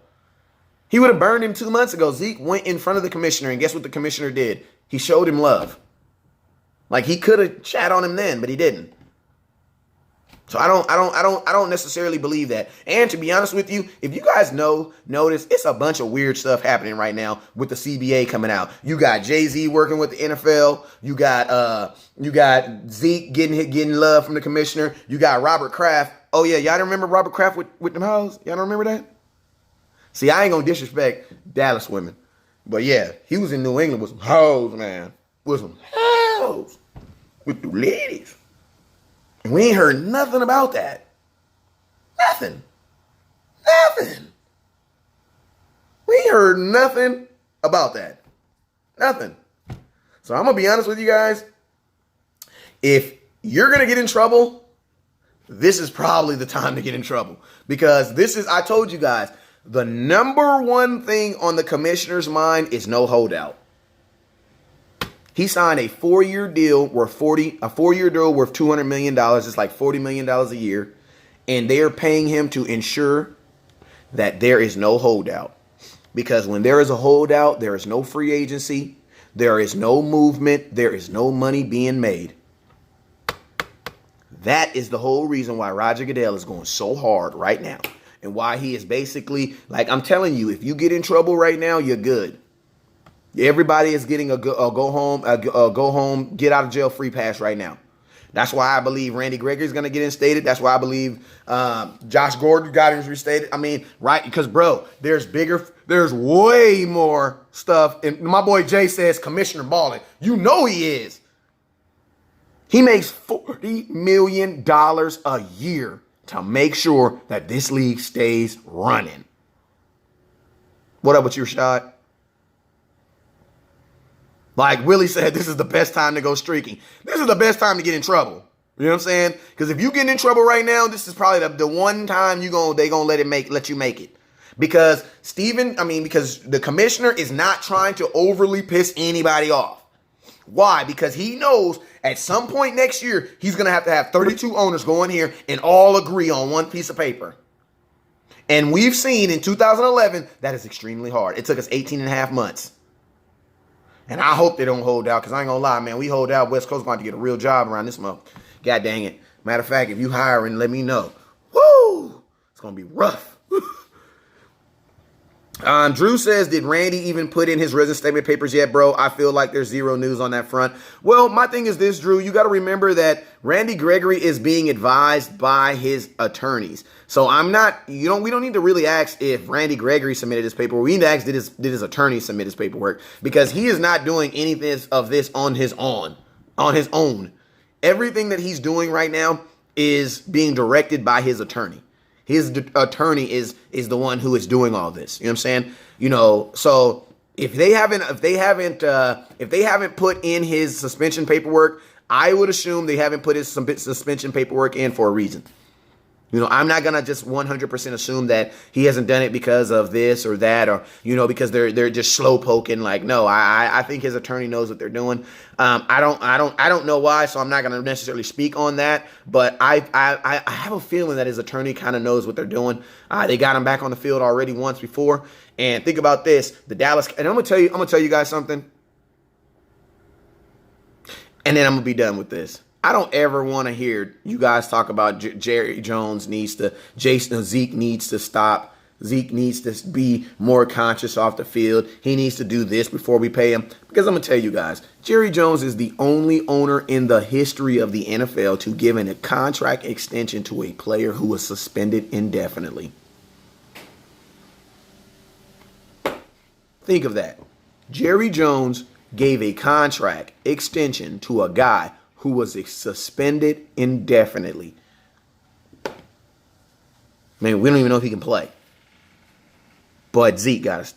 Zeke went in front of the commissioner, and guess what the commissioner did? He showed him love. Like, he could have shat on him then, but he didn't. So I don't necessarily believe that. And to be honest with you, if you guys notice, it's a bunch of weird stuff happening right now with the CBA coming out. You got Jay-Z working with the NFL. You got Zeke getting love from the commissioner. You got Robert Kraft. Oh yeah, y'all remember Robert Kraft with them hoes? Y'all don't remember that? See, I ain't gonna disrespect Dallas women, but yeah, he was in New England with some hoes, man. With some hoes. With the ladies. And we ain't heard nothing about that. Nothing. We ain't heard nothing about that. Nothing. So I'm going to be honest with you guys. If you're going to get in trouble, this is probably the time to get in trouble. Because I told you guys, the number one thing on the commissioner's mind is no holdout. He signed a 4-year deal worth $200 million. It's like $40 million a year. And they're paying him to ensure that there is no holdout. Because when there is a holdout, there is no free agency. There is no movement. There is no money being made. That is the whole reason why Roger Goodell is going so hard right now. And why he is basically, like, I'm telling you, if you get in trouble right now, you're good. Everybody is getting a go home, get out of jail free pass right now. That's why I believe Randy Gregory is going to get instated. That's why I believe Josh Gordon got him restated. I mean, right? Because, bro, there's way more stuff. And my boy Jay says Commissioner Ballin. You know he is. He makes $40 million a year to make sure that this league stays running. What up with you, Rashad? Like Willie said, this is the best time to go streaking. This is the best time to get in trouble. You know what I'm saying? Because if you get in trouble right now, this is probably the one time they gonna let you make it. Because because the commissioner is not trying to overly piss anybody off. Why? Because he knows at some point next year, he's going to have 32 owners go in here and all agree on one piece of paper. And we've seen in 2011, that is extremely hard. It took us 18 and a half months. And I hope they don't hold out, because I ain't going to lie, man. We hold out, West Coast going to get a real job around this month. God dang it. Matter of fact, if you hiring, let me know. Woo! It's going to be rough. Drew says, did Randy even put in his resident statement papers yet, bro? I feel like there's zero news on that front. Well, my thing is this, Drew. You got to remember that Randy Gregory is being advised by his attorneys. So I'm not, we don't need to really ask if Randy Gregory submitted his paperwork. We need to ask, did his attorney submit his paperwork? Because he is not doing anything of this on his own. Everything that he's doing right now is being directed by his attorney. His attorney is the one who is doing all this. You know what I'm saying? So if they haven't put in his suspension paperwork, I would assume they haven't put his suspension paperwork in for a reason. I'm not gonna just 100% assume that he hasn't done it because of this or that, or because they're just slow poking. Like, no, I think his attorney knows what they're doing. I don't know why, so I'm not gonna necessarily speak on that. But I have a feeling that his attorney kind of knows what they're doing. They got him back on the field already once before. And think about this: the Dallas. And I'm gonna tell you guys something. And then I'm gonna be done with this. I don't ever want to hear you guys talk about Zeke needs to stop. Zeke needs to be more conscious off the field. He needs to do this before we pay him. Because I'm going to tell you guys, Jerry Jones is the only owner in the history of the NFL to give a contract extension to a player who was suspended indefinitely. Think of that. Jerry Jones gave a contract extension to a guy who was suspended indefinitely. Man, we don't even know if he can play. But Zeke got us.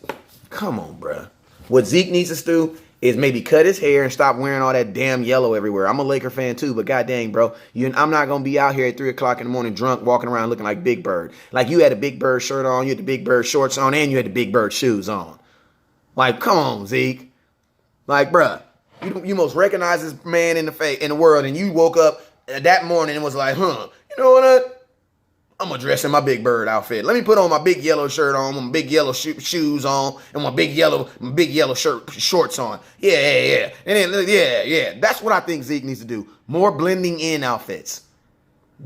Come on, bro. What Zeke needs to do is maybe cut his hair and stop wearing all that damn yellow everywhere. I'm a Laker fan too, but god dang, bro. I'm not going to be out here at 3 o'clock in the morning drunk, walking around looking like Big Bird. Like you had a Big Bird shirt on, you had the Big Bird shorts on, and you had the Big Bird shoes on. Like, come on, Zeke. Like, bruh. You most recognized man in the world, and you woke up that morning and was like, you know what? I'm gonna dress in my Big Bird outfit. Let me put on my big yellow shirt on, my big yellow shoes on, and my big yellow shorts on. Yeah. And then yeah. That's what I think Zeke needs to do. More blending in outfits.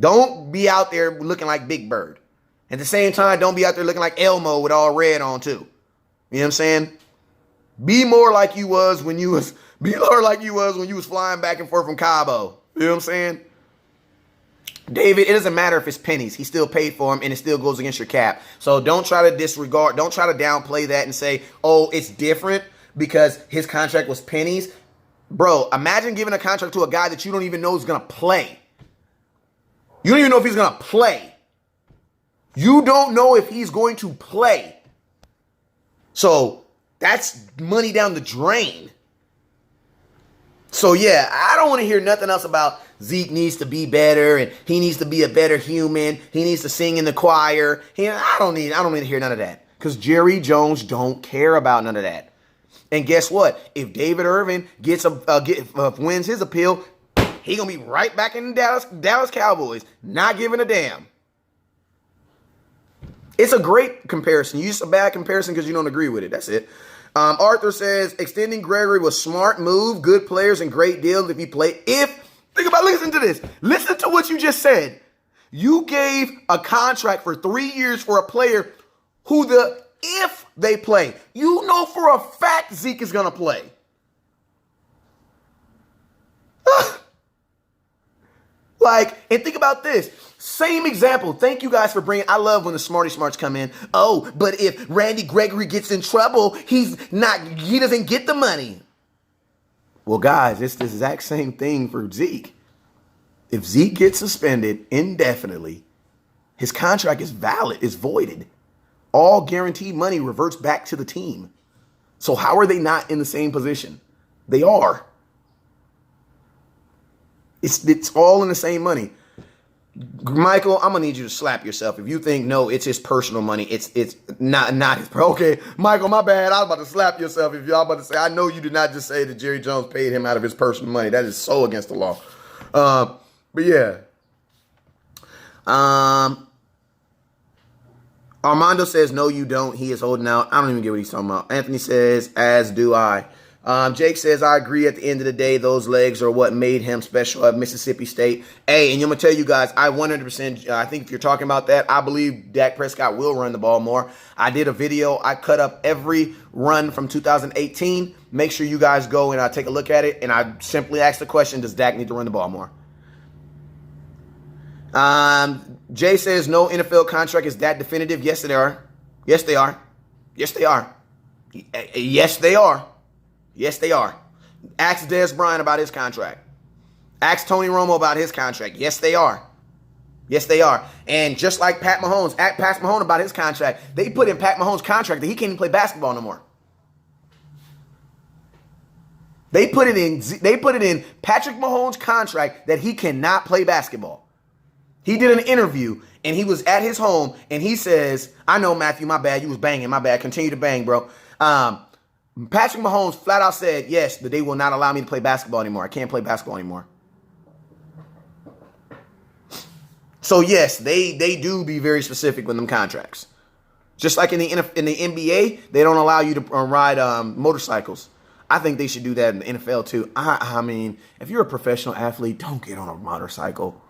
Don't be out there looking like Big Bird. At the same time, don't be out there looking like Elmo with all red on too. You know what I'm saying? Be more like you was when you was flying back and forth from Cabo. You know what I'm saying? David, it doesn't matter if it's pennies. He still paid for them, and it still goes against your cap. So don't try to disregard. Don't try to downplay that and say, oh, it's different because his contract was pennies. Bro, imagine giving a contract to a guy that you don't even know is going to play. You don't even know if he's going to play. You don't know if he's going to play. So that's money down the drain. So, yeah, I don't want to hear nothing else about Zeke needs to be better and he needs to be a better human. He needs to sing in the choir. I don't need to hear none of that because Jerry Jones don't care about none of that. And guess what? If David Irvin wins his appeal, he going to be right back in the Dallas Cowboys, not giving a damn. It's a great comparison. You use a bad comparison because you don't agree with it. That's it. Arthur says, extending Gregory was smart move, good players and great deals if he played. Listen to this. Listen to what you just said. You gave a contract for 3 years for a player who if they play, you know for a fact Zeke is going to play. And think about this. Same example. Thank you guys for bringing. I love when the smarts come in. Oh, but if Randy Gregory gets in trouble, he doesn't get the money. Well, guys, it's the exact same thing for Zeke. If Zeke gets suspended indefinitely, his contract is valid, is voided. All guaranteed money reverts back to the team. So how are they not in the same position? They are. It's all in the same money. Michael, I'm gonna need you to slap yourself if you think no, it's his personal money. It's not his. Okay, Michael, my bad. I was about to slap yourself if y'all about to say. I know you did not just say that Jerry Jones paid him out of his personal money. That is so against the law. But yeah. Armando says no, you don't. He is holding out. I don't even get what he's talking about. Anthony says, as do I. Jake says, I agree. At the end of the day, those legs are what made him special at Mississippi State. Hey, and I'm going to tell you guys, I 100%, I think if you're talking about that, I believe Dak Prescott will run the ball more. I did a video. I cut up every run from 2018. Make sure you guys go and take a look at it. And I simply asked the question, does Dak need to run the ball more? Jay says, no NFL contract is that definitive. Yes, they are. Yes, they are. Yes, they are. Yes, they are. Yes, they are. Ask Des Bryant about his contract. Ask Tony Romo about his contract. Yes, they are. Yes, they are. And just like Pat Mahomes, ask Pat Mahomes about his contract. They put in Pat Mahomes' contract that he can't even play basketball no more. They put it in Patrick Mahomes' contract that he cannot play basketball. He did an interview, and he was at his home, and he says, I know, Matthew, my bad. You was banging. My bad. Continue to bang, bro. Patrick Mahomes flat out said, yes, that they will not allow me to play basketball anymore. I can't play basketball anymore. So, yes, they do be very specific with them contracts. Just like in the NBA, they don't allow you to ride motorcycles. I think they should do that in the NFL, too. I mean, if you're a professional athlete, don't get on a motorcycle.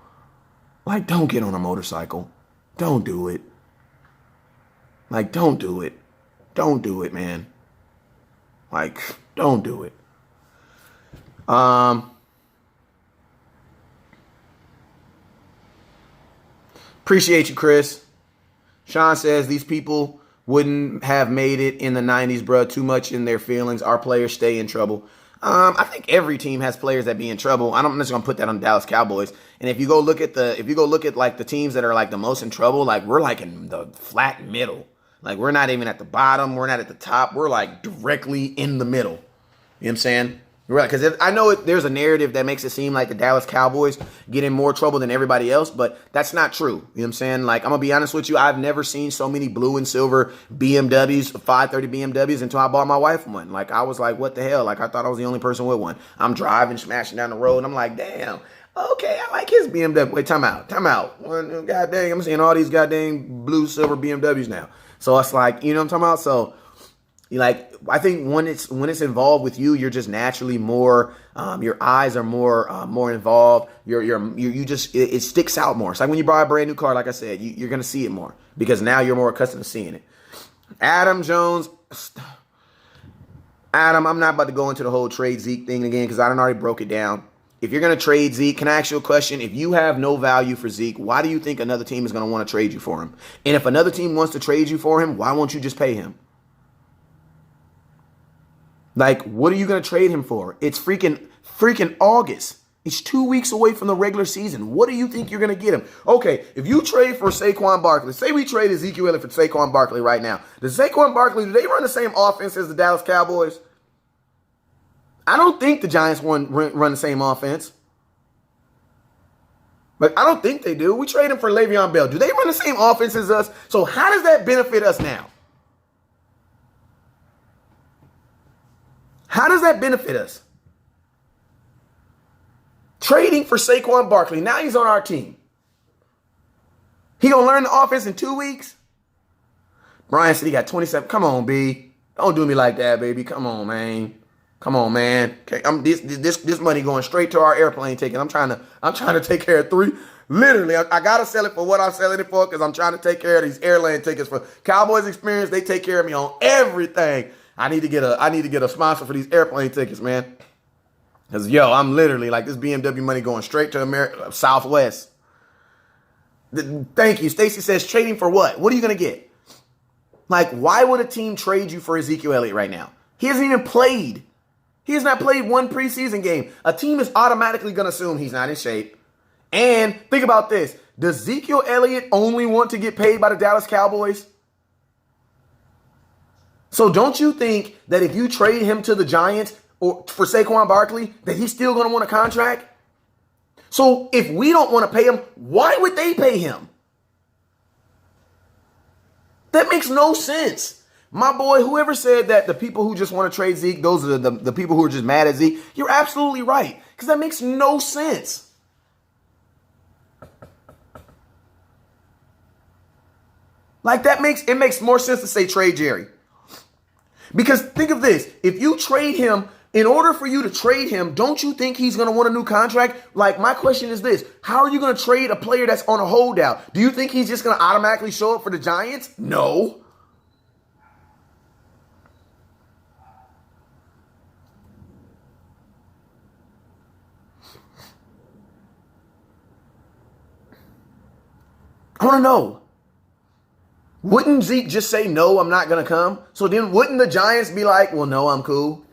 Like, don't get on a motorcycle. Don't do it. Like, don't do it. Don't do it, man. Like, don't do it. Appreciate you, Chris. Sean says these people wouldn't have made it in the 90s, bro. Too much in their feelings. Our players stay in trouble. I think every team has players that be in trouble. I'm just gonna put that on the Dallas Cowboys. And if you go look at like the teams that are like the most in trouble, like we're like in the flat middle. Like we're not even at the bottom. We're not at the top. We're like directly in the middle. You know what I'm saying? Right, because I know there's a narrative that makes it seem like the Dallas Cowboys get in more trouble than everybody else, but that's not true. You know what I'm saying? Like, I'm going to be honest with you. I've never seen so many blue and silver BMWs, 530 BMWs, until I bought my wife one. Like, I was like, what the hell? Like, I thought I was the only person with one. I'm driving, smashing down the road, and I'm like, damn, okay, I like his BMW. Wait, time out. God dang, I'm seeing all these goddamn blue, silver BMWs now. So it's like, you know what I'm talking about? So, like, I think when it's involved with you, you're just naturally more. Your eyes are more involved. It sticks out more. It's like when you buy a brand new car. Like I said, you're gonna see it more because now you're more accustomed to seeing it. Adam Jones, I'm not about to go into the whole trade Zeke thing again because I done already broke it down. If you're gonna trade Zeke, can I ask you a question? If you have no value for Zeke, why do you think another team is gonna want to trade you for him? And if another team wants to trade you for him, why won't you just pay him? Like, what are you going to trade him for? It's freaking August. It's 2 weeks away from the regular season. What do you think you're going to get him? Okay, if you trade for Saquon Barkley, say we trade Ezekiel Elliott for Saquon Barkley right now. Does Saquon Barkley, do they run the same offense as the Dallas Cowboys? I don't think the Giants run the same offense. But I don't think they do. We trade him for Le'Veon Bell. Do they run the same offense as us? So how does that benefit us now? How does that benefit us? Trading for Saquon Barkley. Now he's on our team. He gonna learn the offense in 2 weeks? Brian said he got 27. Come on, B. Don't do me like that, baby. Come on, man. Come on, man. Okay, this money going straight to our airplane ticket. I'm trying to take care of three. Literally, I gotta sell it for what I'm selling it for because I'm trying to take care of these airline tickets for Cowboys Experience. They take care of me on everything. I need to get a sponsor for these airplane tickets, man. Because, yo, I'm literally like this BMW money going straight to America, Southwest. Thank you. Stacy says, trading for what? What are you going to get? Like, why would a team trade you for Ezekiel Elliott right now? He hasn't even played. He has not played one preseason game. A team is automatically going to assume he's not in shape. And think about this. Does Ezekiel Elliott only want to get paid by the Dallas Cowboys? So don't you think that if you trade him to the Giants or for Saquon Barkley, that he's still going to want a contract? So if we don't want to pay him, why would they pay him? That makes no sense. My boy, whoever said that the people who just want to trade Zeke, those are the people who are just mad at Zeke, you're absolutely right. Because that makes no sense. Like it makes more sense to say trade Jerry. Because think of this. If you trade him, in order for you to trade him, don't you think he's going to want a new contract? Like, my question is this. How are you going to trade a player that's on a holdout? Do you think he's just going to automatically show up for the Giants? No. I want to know. Wouldn't Zeke just say, no, I'm not going to come? So then wouldn't the Giants be like, well, no, I'm cool?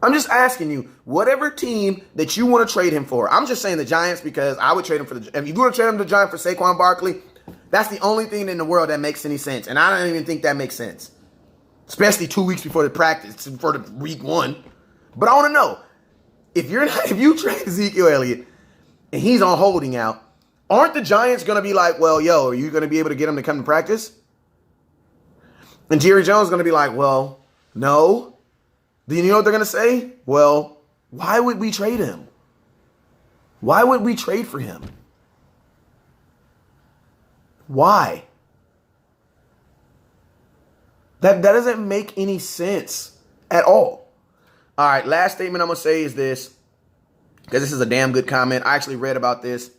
I'm just asking you, whatever team that you want to trade him for. I'm just saying the Giants because I would trade him for if you want to trade him to the Giants for Saquon Barkley, that's the only thing in the world that makes any sense. And I don't even think that makes sense. Especially 2 weeks before the practice, before the week 1. But I want to know, if you trade Ezekiel Elliott and he's on holding out, aren't the Giants going to be like, well, yo, are you going to be able to get him to come to practice? And Jerry Jones is going to be like, well, no. Do you know what they're going to say? Well, why would we trade him? Why would we trade for him? Why? That doesn't make any sense at all. All right, last statement I'm going to say is this, because this is a damn good comment. I actually read about this.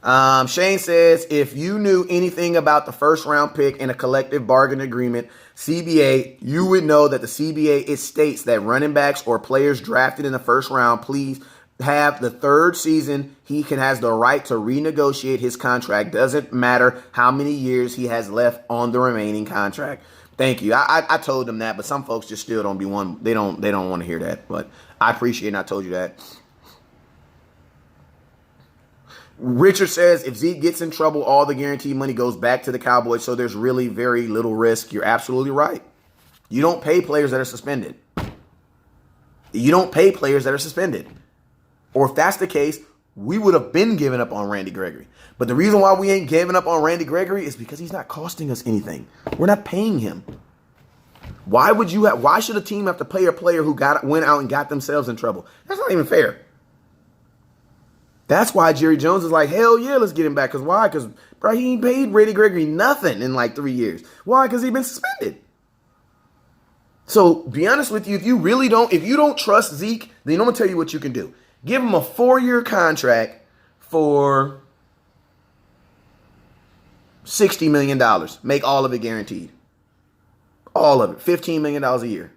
Shane says, if you knew anything about the first round pick in a collective bargain agreement, CBA, you would know that the CBA, it states that running backs or players drafted in the first round, please have the third season, he has the right to renegotiate his contract. Doesn't matter how many years he has left on the remaining contract. Thank you. I told them that, but some folks just still don't they don't want to hear that, but I appreciate it and I told you that. Richard says, if Zeke gets in trouble, all the guaranteed money goes back to the Cowboys, so there's really very little risk. You're absolutely right. You don't pay players that are suspended. You don't pay players that are suspended. Or if that's the case, we would have been giving up on Randy Gregory. But the reason why we ain't giving up on Randy Gregory is because he's not costing us anything. We're not paying him. Why should a team have to pay a player who went out and got themselves in trouble? That's not even fair. That's why Jerry Jones is like, hell yeah, let's get him back. Because why? Because, bro, he ain't paid Randy Gregory nothing in like 3 years. Why? Because he's been suspended. So, be honest with you, if you don't trust Zeke, then I'm going to tell you what you can do. Give him a 4-year contract for $60 million. Make all of it guaranteed. All of it. $15 million a year.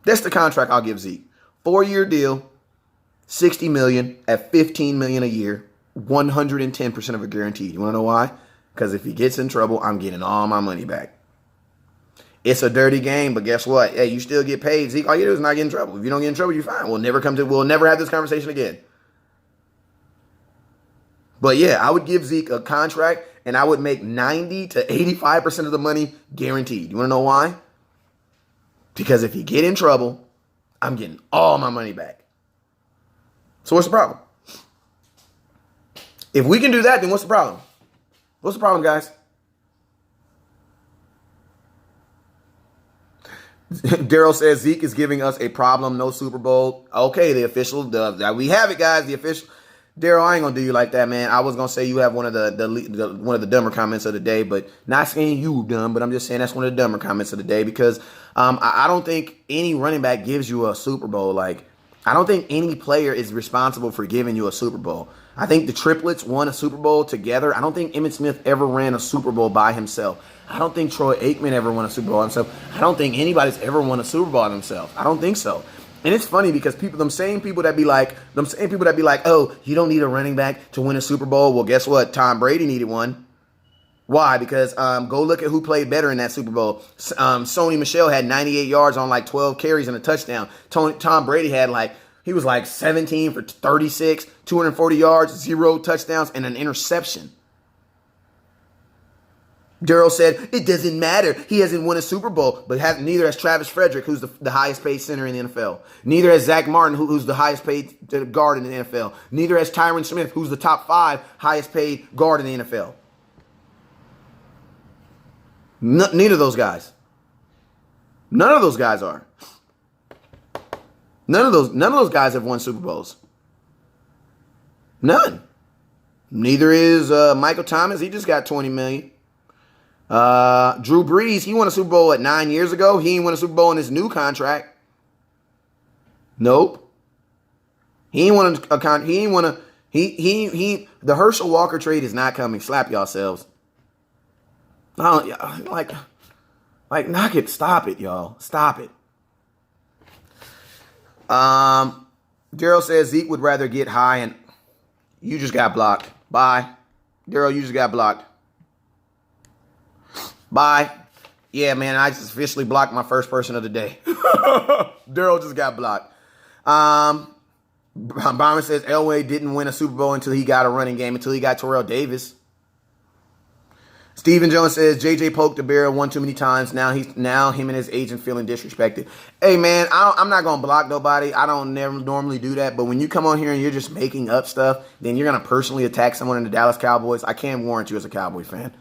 That's the contract I'll give Zeke. 4-year deal. $60 million at $15 million a year, 110% of it guaranteed. You want to know why? Because if he gets in trouble, I'm getting all my money back. It's a dirty game, but guess what? Hey, you still get paid. Zeke, all you do is not get in trouble. If you don't get in trouble, you're fine. We'll never have this conversation again. But yeah, I would give Zeke a contract and I would make 90 to 85% of the money guaranteed. You want to know why? Because if you get in trouble, I'm getting all my money back. So what's the problem? If we can do that, then what's the problem? What's the problem, guys? Daryl says Zeke is giving us a problem, no Super Bowl. Okay, the official, we have it, guys. The official. Daryl, I ain't gonna do you like that, man. I was gonna say you have one of the dumber comments of the day, but not saying you dumb, but I'm just saying that's one of the dumber comments of the day because I don't think any running back gives you a Super Bowl. Like, I don't think any player is responsible for giving you a Super Bowl. I think the triplets won a Super Bowl together. I don't think Emmitt Smith ever ran a Super Bowl by himself. I don't think Troy Aikman ever won a Super Bowl by himself. I don't think anybody's ever won a Super Bowl by themselves. I don't think so. And it's funny because them same people that be like, oh, you don't need a running back to win a Super Bowl. Well, guess what? Tom Brady needed one. Why? Because go look at who played better in that Super Bowl. Sony Michel had 98 yards on like 12 carries and a touchdown. Tom Brady had he was 17 for 36, 240 yards, 0 touchdowns, and an interception. Daryl said, it doesn't matter. He hasn't won a Super Bowl, but neither has Travis Frederick, who's the highest paid center in the NFL. Neither has Zach Martin, who's the highest paid guard in the NFL. Neither has Tyron Smith, who's the top 5 highest paid guard in the NFL. Neither of those guys. None of those guys are. None of those guys have won Super Bowls. None. Neither is Michael Thomas. He just got $20 million. Drew Brees, he won a Super Bowl 9 years ago. He ain't won a Super Bowl in his new contract. Nope. He ain't won a contract. He ain't won a the Herschel Walker trade is not coming. Slap yourselves. Like knock it. Stop it, y'all. Stop it. Daryl says Zeke would rather get high, and you just got blocked. Bye. Daryl, you just got blocked. Bye. Yeah, man, I just officially blocked my first person of the day. Daryl just got blocked. Byron says Elway didn't win a Super Bowl until he got a running game, until he got Terrell Davis. Stephen Jones says JJ poked the bear one too many times. Now him and his agent feeling disrespected. Hey man, I'm not gonna block nobody. I don't never normally do that. But when you come on here and you're just making up stuff, then you're gonna personally attack someone in the Dallas Cowboys. I can't warrant you as a Cowboy fan.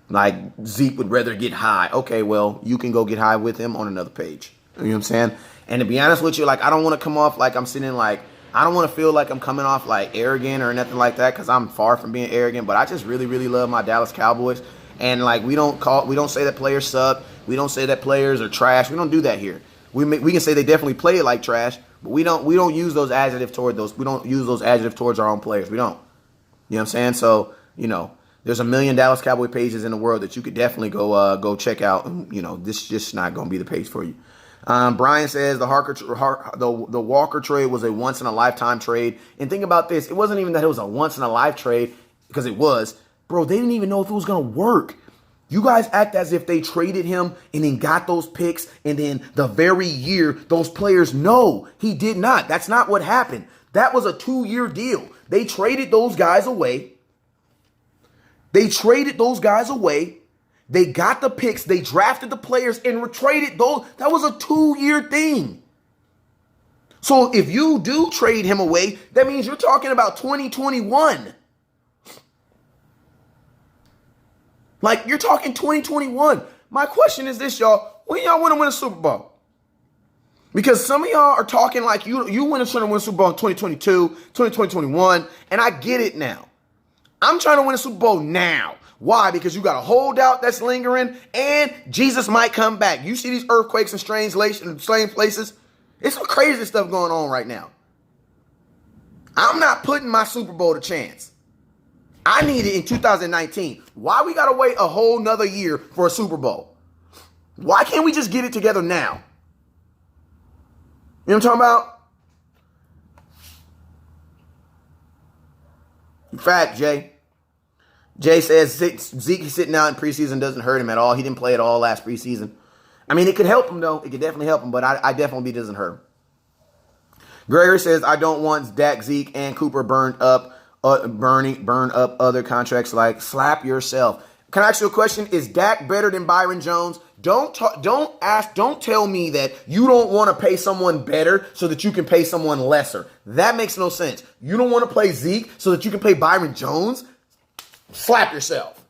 Like Zeke would rather get high. Okay, well you can go get high with him on another page. You know what I'm saying? And to be honest with you, like I don't want to come off like I'm sitting like. I don't want to feel like I'm coming off like arrogant or nothing like that because I'm far from being arrogant. But I just really, really love my Dallas Cowboys. And like we don't say that players suck. We don't say that players are trash. We don't do that here. We can say they definitely play like trash, but we don't use those adjectives toward those. We don't use those adjectives towards our own players. We don't. You know what I'm saying? So there's a million Dallas Cowboy pages in the world that you could definitely go check out. And, this is just not going to be the page for you. Brian says the Walker trade was a once-in-a-lifetime trade. And think about this. It wasn't even that it was a once-in-a-life trade, because it was. Bro, they didn't even know if it was going to work. You guys act as if they traded him and then got those picks, and then the very year, those players, no, he did not. That's not what happened. That was a 2-year deal. They traded those guys away. They got the picks, they drafted the players, and traded those. That was a 2-year thing. So if you do trade him away, that means you're talking about 2021. Like, you're talking 2021. My question is this, y'all. When y'all want to win a Super Bowl? Because some of y'all are talking like you want to win a Super Bowl in 2022, 2021, and I get it now. I'm trying to win a Super Bowl now. Why? Because you got a holdout that's lingering, and Jesus might come back. You see these earthquakes and strange places? It's some crazy stuff going on right now. I'm not putting my Super Bowl to chance. I need it in 2019. Why we got to wait a whole nother year for a Super Bowl? Why can't we just get it together now? You know what I'm talking about? In fact, Jay says Zeke sitting out in preseason doesn't hurt him at all. He didn't play at all last preseason. I mean, it could help him, though. It could definitely help him, but I definitely doesn't hurt him. Gregory says, I don't want Dak, Zeke, and Cooper burn up other contracts. Like, slap yourself. Can I ask you a question? Is Dak better than Byron Jones? Don't tell me that you don't want to pay someone better so that you can pay someone lesser. That makes no sense. You don't want to play Zeke so that you can pay Byron Jones? Slap yourself.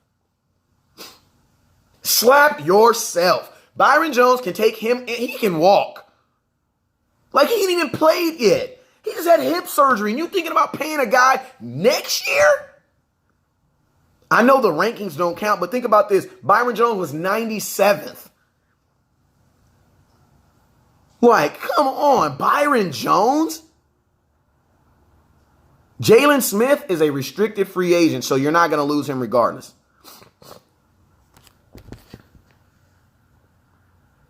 Slap yourself. Byron Jones can take him and he can walk. Like, he ain't even played yet. He just had hip surgery, and you thinking about paying a guy next year? I know the rankings don't count, but think about this. Byron Jones was 97th. Like, come on, Byron Jones? Jalen Smith is a restricted free agent, so you're not going to lose him regardless.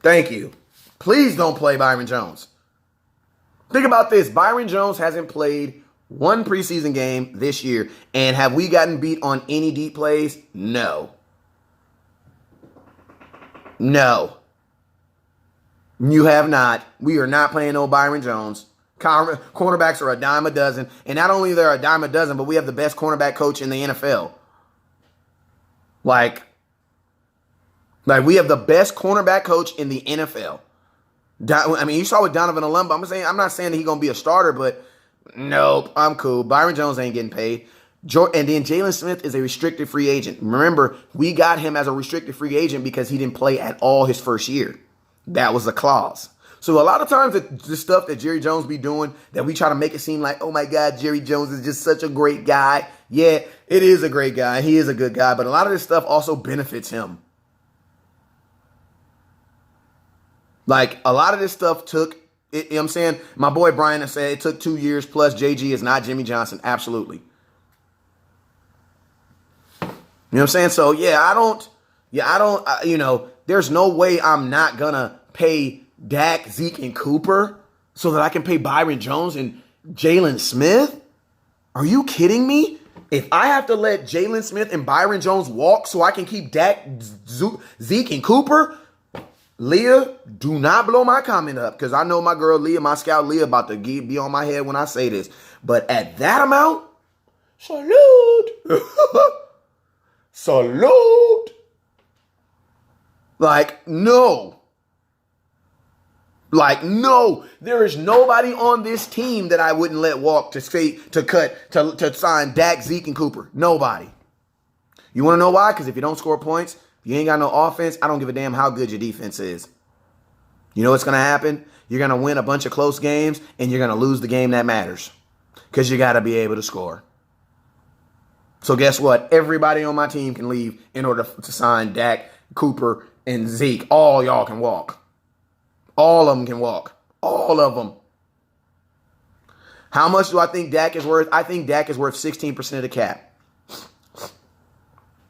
Thank you. Please don't play Byron Jones. Think about this. Byron Jones hasn't played one preseason game this year. And have we gotten beat on any deep plays? No. No. You have not. We are not playing no Byron Jones. Cornerbacks are a dime a dozen. And not only they're a dime a dozen, but we have the best cornerback coach in the NFL. Like, Like, we have the best cornerback coach in the NFL. I mean, you saw with Donovan Olumba. I'm not saying that he's gonna be a starter, but nope, I'm cool. Byron Jones ain't getting paid. And then Jalen Smith is a restricted free agent. Remember, we got him as a restricted free agent because he didn't play at all his first year. That was a clause. So a lot of times the stuff that Jerry Jones be doing, that we try to make it seem like, oh my God, Jerry Jones is just such a great guy. Yeah, it is a great guy. He is a good guy. But a lot of this stuff also benefits him. Like, a lot of this stuff took, you know what I'm saying? My boy Brian said it took 2 years plus. JG is not Jimmy Johnson. Absolutely. You know what I'm saying? So, there's no way I'm not going to pay Dak, Zeke, and Cooper so that I can pay Byron Jones and Jalen Smith? Are you kidding me? If I have to let Jalen Smith and Byron Jones walk so I can keep Dak, Zeke, and Cooper, Leah, do not blow my comment up, because I know my girl Leah, my scout Leah, about to be on my head when I say this. But at that amount, salute. Salute. Like, no. There is nobody on this team that I wouldn't let walk to sign Dak, Zeke, and Cooper. Nobody. You want to know why? Because if you don't score points, you ain't got no offense, I don't give a damn how good your defense is. You know what's going to happen? You're going to win a bunch of close games, and you're going to lose the game that matters. Because you got to be able to score. So guess what? Everybody on my team can leave in order to sign Dak, Cooper, and Zeke. All y'all can walk. All of them can walk. All of them. How much do I think Dak is worth? I think Dak is worth 16% of the cap.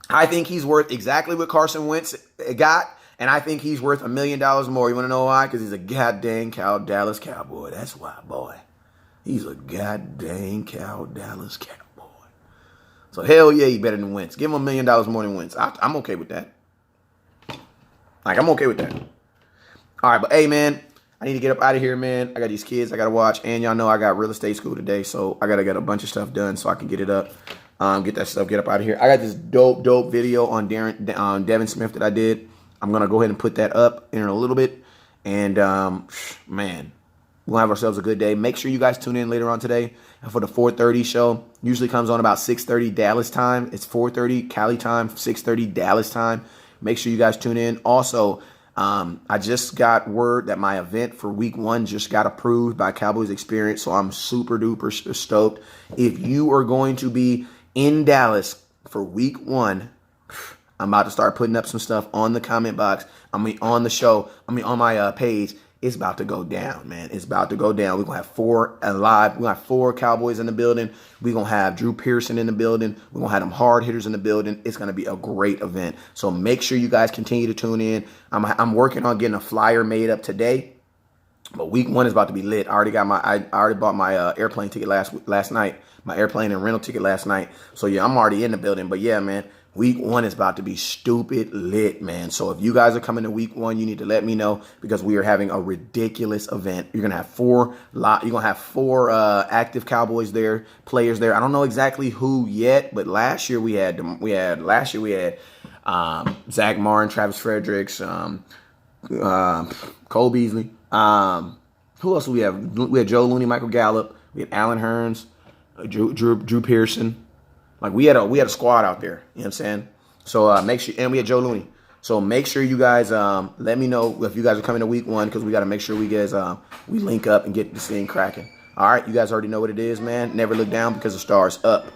I think he's worth exactly what Carson Wentz got, and I think he's worth $1 million more. You want to know why? Because he's a goddamn Dallas Cowboy. That's why, boy. He's a goddamn Dallas Cowboy. So hell yeah, he better than Wentz. Give him $1 million more than Wentz. I'm okay with that. I'm okay with that. All right, but hey, man, I need to get up out of here, man. I got these kids I got to watch, and y'all know I got real estate school today, so I got to get a bunch of stuff done so I can get it up. Get that stuff, get up out of here. I got this dope video on Devin Smith that I did. I'm going to go ahead and put that up in a little bit. And, man, we'll have ourselves a good day. Make sure you guys tune in later on today for the 4:30 show. Usually comes on about 6:30 Dallas time. It's 4:30 Cali time, 6:30 Dallas time. Make sure you guys tune in. Also, I just got word that my event for week 1 just got approved by Cowboys Experience. So I'm super duper stoked. If you are going to be in Dallas for week 1, I'm about to start putting up some stuff on the comment box. On the show. On my page. It's about to go down, man. It's about to go down. We're going to have 4 alive. We're going to have 4 Cowboys in the building. We're going to have Drew Pearson in the building. We're going to have them hard hitters in the building. It's going to be a great event. So make sure you guys continue to tune in. I'm working on getting a flyer made up today. But week 1 is about to be lit. I already bought my airplane ticket last night. My airplane and rental ticket last night. So yeah, I'm already in the building. But yeah, man, week 1 is about to be stupid lit, man. So if you guys are coming to week 1, you need to let me know, because we are having a ridiculous event. You're gonna have 4 active Cowboys there, players there. I don't know exactly who yet, but last year we had Zach Martin, Travis Fredericks, Cole Beasley. Who else do we have? We had Joe Looney, Michael Gallup. We had Allen Hurns, Drew Pearson. Like, we had a squad out there. You know what I'm saying? So make sure, and we had Joe Looney. So make sure you guys let me know if you guys are coming to week 1, because we got to make sure we link up and get this thing cracking. All right, you guys already know what it is, man. Never look down, because the star's up.